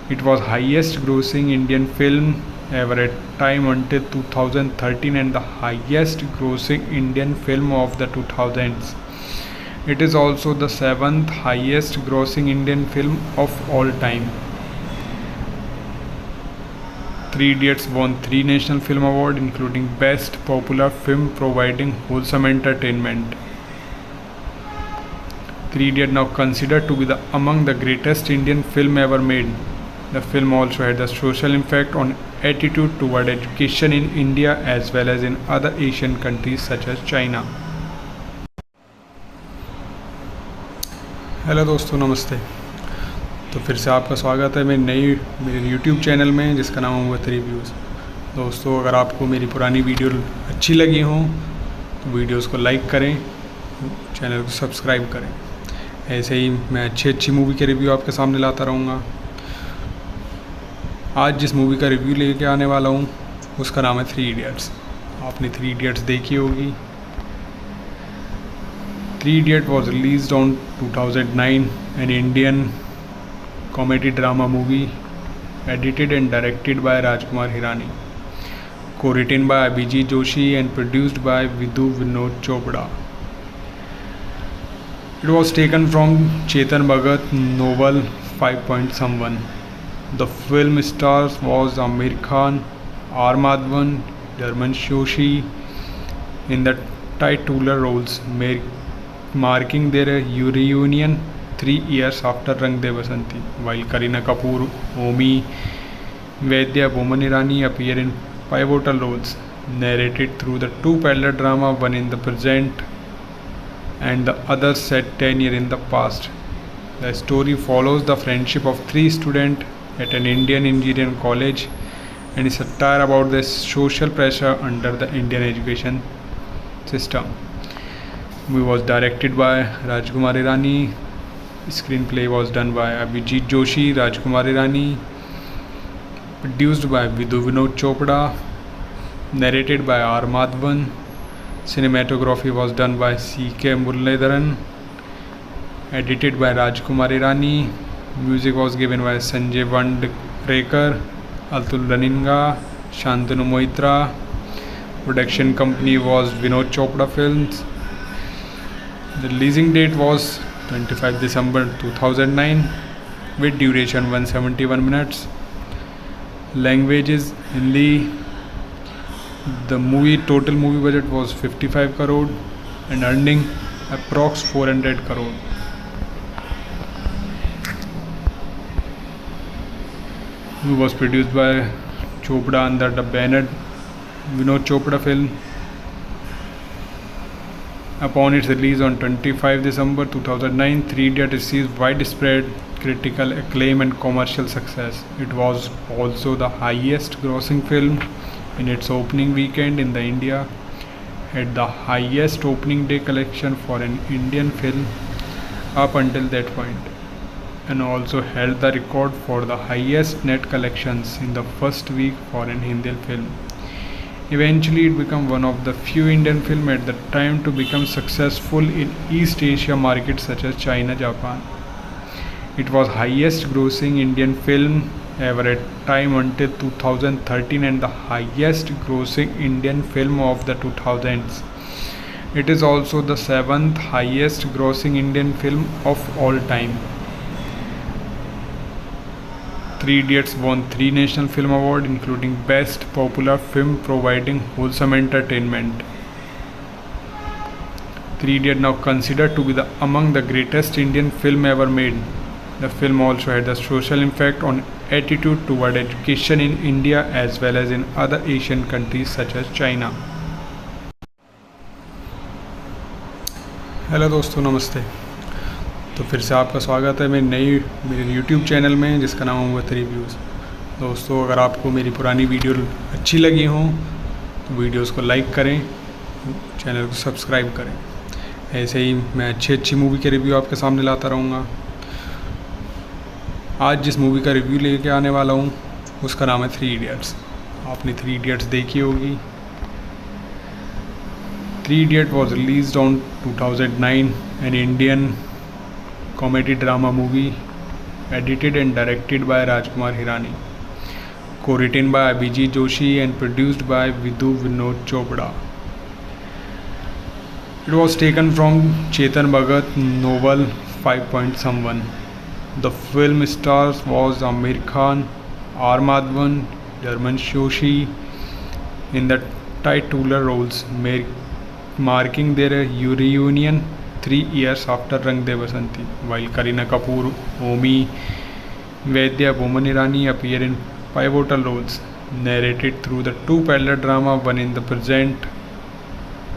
It was highest grossing Indian film ever at time until 2013 and the highest grossing Indian film of the 2000s. It is also the 7th highest grossing Indian film of all time. Three Idiots won 3 National Film Awards, including Best Popular Film, providing wholesome entertainment. Three Idiots now considered to be among the greatest Indian film ever made. The film also had a social impact on attitude toward education in India as well as in other Asian countries such as China. Hello दोस्तों, नमस्ते। तो फिर से आपका स्वागत है मेरे YouTube channel में जिसका नाम है वत रिव्यूज़। दोस्तों, अगर आपको मेरी पुरानी वीडियो अच्छी लगी हो तो वीडियोस को लाइक करें, चैनल को सब्सक्राइब करें। ऐसे ही मैं अच्छी मूवी के रिव्यू आपके सामने लाता रहूँगा। आज जिस मूवी का रिव्यू लेके आने वाला हूँ उसका नाम है थ्री इडियट्स। आपने थ्री इडियट्स देखी होगी। Three idiot was released on 2009, an Indian comedy drama movie edited and directed by Rajkumar Hirani, co-written by Abhijit Joshi and produced by Vidhu Vinod Chopra. It was taken from Chetan Bhagat novel 5.Someone. The film stars was Amir Khan, R. Madhavan, Dharman Joshi in the titular roles, marking their reunion 3 years after Rang De Basanti, while Kareena Kapoor, Omi Vaidya, Boman Irani appear in pivotal roles, narrated through the two parallel drama, one in the present and the other set 10 years in the past. The story follows the friendship of 3 students at an Indian engineering college and is a satire about the social pressure under the Indian education system. It was directed by Rajkumar Hirani. Screenplay was done by Abhijit Joshi, Rajkumar Hirani, produced by Vidhu Vinod Chopra, narrated by R. Madhavan. Cinematography was done by C.K. Muralidharan, edited by Rajkumar Hirani. Music was given by Sanjay Vandrekar, Atul Raninga, Shantanu Moitra. Production company was Vinod Chopra Films. The releasing date was 25 December 2009 with duration 171 minutes. Language is Hindi. The total movie budget was 55 crore and earning approx 400 crore. It was produced by Chopra under the banner Vinod Chopra Film. Upon its release on 25 December 2009, Three Idiots received widespread critical acclaim and commercial success. It was also the highest grossing film in its opening weekend in the India, had the highest opening day collection for an Indian film up until that point, and also held the record for the highest net collections in the first week for an Hindi film. Eventually, it became one of the few Indian films at the time to become successful in East Asia markets such as China, Japan. It was highest grossing Indian film ever at time until 2013 and the highest grossing Indian film of the 2000s. It is also the 7th highest grossing Indian film of all time. Three Idiots won 3 National Film Awards, including Best Popular Film, providing wholesome entertainment. Three Idiots now considered to be among the greatest Indian film ever made. The film also had a social impact on attitude toward education in India as well as in other Asian countries such as China. Hello दोस्तों, नमस्ते। तो फिर से आपका स्वागत है मेरे YouTube channel में जिसका नाम है वत रिव्यूज़। दोस्तों, अगर आपको मेरी पुरानी वीडियो अच्छी लगी हो तो वीडियोस को लाइक करें, चैनल को सब्सक्राइब करें। ऐसे ही मैं अच्छी मूवी के रिव्यू आपके सामने लाता रहूँगा। आज जिस मूवी का रिव्यू लेके आने वाला हूँ उसका नाम है 3 इडियट्स। आपने 3 इडियट्स देखी होगी। 3 idiot was released on 2009, an Indian comedy drama movie edited and directed by Rajkumar Hirani, co-written by Abhijit Joshi and produced by Vidhu Vinod Chopra. It was taken from Chetan Bhagat novel 5 Someone. The film stars was Amir Khan, R. Madhavan, Dharman Joshi in the titular roles, marking their reunion 3 years after Rang De Basanti, while Kareena Kapoor, Omi, Vaidya, Boman Irani appear in pivotal roles, narrated through the two parallel drama, one in the present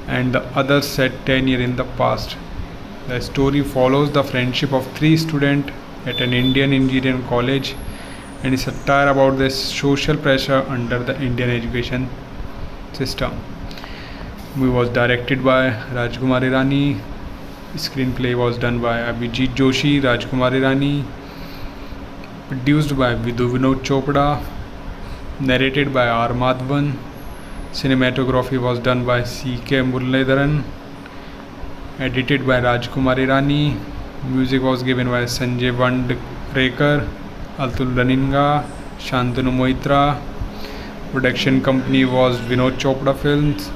and the other set 10 years in the past. The story follows the friendship of 3 students at an Indian engineering college and is a satire about the social pressure under the Indian education system. The movie was directed by Rajkumar Hirani. Screenplay was done by Abhijit Joshi, Rajkumar Hirani, produced by Vidhu Vinod Chopra, narrated by R. Madhavan. Cinematography was done by C.K. Muralidharan, edited by Rajkumar Hirani. Music was given by Sanjay Vandrekar, Atul Raninga, Shantanu Moitra. Production company was Vinod Chopra Films.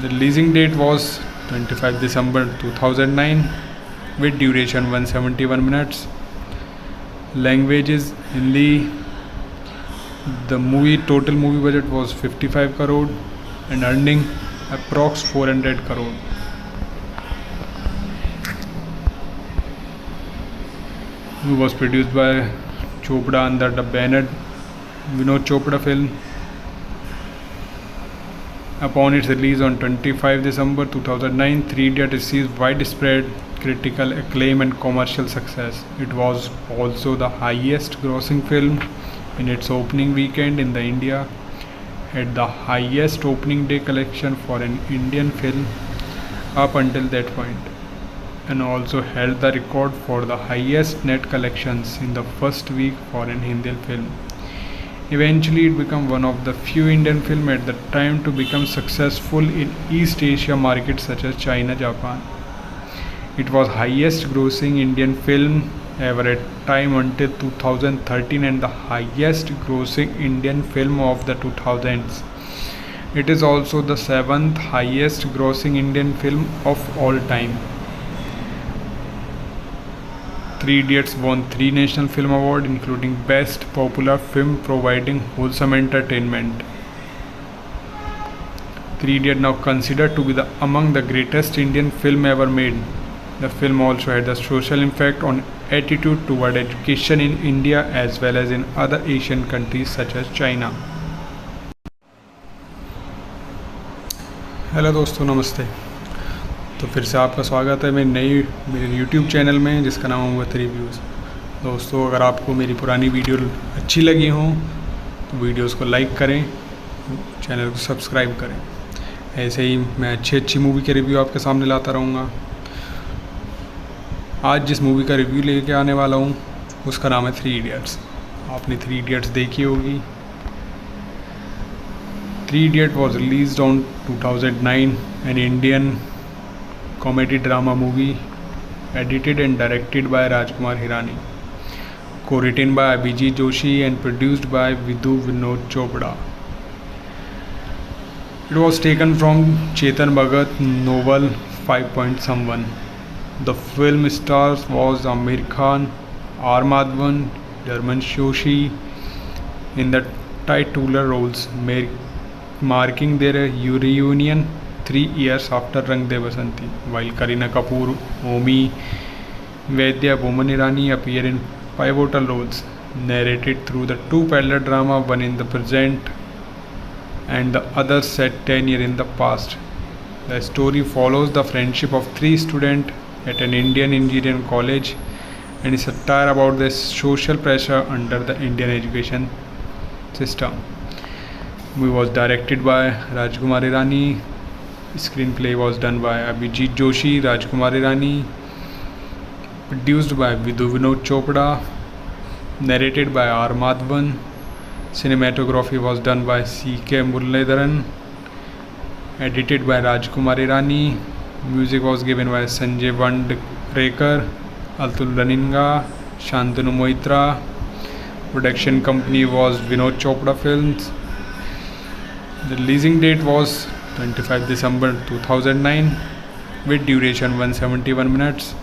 The releasing date was 25 December 2009 with duration 171 minutes. Language is Hindi. The total movie budget was 55 crore and earning approx 400 crore. It was produced by Chopra under the banner Vinod Chopra Film. Upon its release on 25 December 2009, 3 Idiot received widespread critical acclaim and commercial success. It was also the highest grossing film in its opening weekend in the India, had the highest opening day collection for an Indian film up until that point, and also held the record for the highest net collections in the first week for an Hindi film. Eventually, it became one of the few Indian films at the time to become successful in East Asia markets such as China, Japan. It was highest grossing Indian film ever at time until 2013 and the highest grossing Indian film of the 2000s. It is also the 7th highest grossing Indian film of all time. 3 Idiots won 3 National Film Awards, including Best Popular Film providing wholesome entertainment. 3 Idiots now considered to be among the greatest Indian film ever made. The film also had a social impact on attitude toward education in India as well as in other Asian countries such as China. Hello दोस्तों, नमस्ते। तो फिर से आपका स्वागत है मेरे YouTube channel में जिसका नाम है वत रिव्यूज़। दोस्तों, अगर आपको मेरी पुरानी वीडियो अच्छी लगी हो तो वीडियोस को लाइक करें, चैनल को सब्सक्राइब करें। ऐसे ही मैं अच्छी मूवी के रिव्यू आपके सामने लाता रहूँगा। आज जिस मूवी का रिव्यू लेके आने वाला हूँ उसका नाम है 3 इडियट्स। आपने 3 इडियट्स देखी होगी। 3 Idiot was released on 2009, an Indian comedy drama movie edited and directed by Rajkumar Hirani, co-written by Abhijit Joshi and produced by Vidhu Vinod Chopra. It was taken from Chetan Bhagat novel 5 Someone. The film stars was Amir Khan, R. Madhavan, Dharman Joshi in the titular roles, marking their reunion 3 years after Rang De Basanti, while Kareena Kapoor, Omi, Vaidya, Boman Irani appear in pivotal roles, narrated through the two parallel drama, one in the present and the other set 10 years in the past. The story follows the friendship of 3 students at an Indian engineering college and is a satire about the social pressure under the Indian education system. The movie was directed by Rajkumar Hirani. Screenplay was done by Abhijit Joshi, Rajkumar Irani. Produced by Vidhu Vinod Chopra. Narrated by R. Madhavan. Cinematography was done by C.K. Muralidharan. Edited by Rajkumar Irani. Music was given by Sanjay Vandrekar, Atul Raninga, Shantanu Moitra. Production company was Vinod Chopra Films. The releasing date was 25 December 2009 with duration 171 minutes.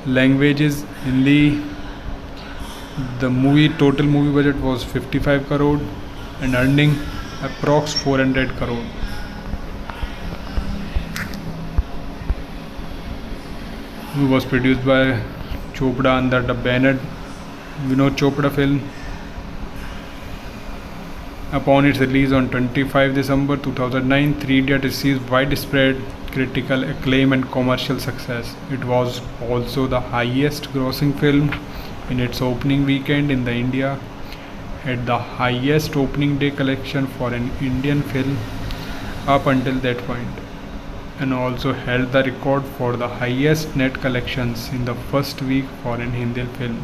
Language is Hindi. The total movie budget was 55 crore and earning approx 400 crore. It was produced by Chopra under the banner Vinod Chopra Film. Upon its release on 25 December 2009, Three Idiots received widespread critical acclaim and commercial success. It was also the highest grossing film in its opening weekend in India, had the highest opening day collection for an Indian film up until that point, and also held the record for the highest net collections in the first week for an Hindi film.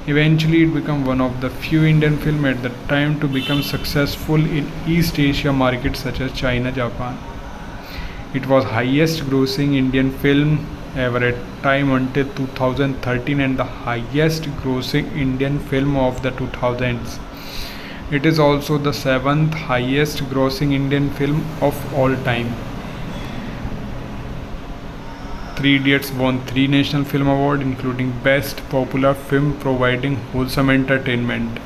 Eventually, it became one of the few Indian films at the time to become successful in East Asia markets such as China, Japan. It was highest grossing Indian film ever at time until 2013 and the highest grossing Indian film of the 2000s. It is also the 7th highest grossing Indian film of all time. Three Idiots won 3 National Film Awards, including Best Popular Film providing wholesome entertainment.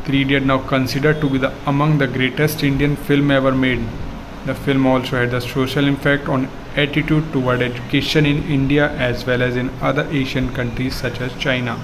Three Idiots now considered to be among the greatest Indian film ever made. The film also had a social impact on attitude toward education in India as well as in other Asian countries such as China.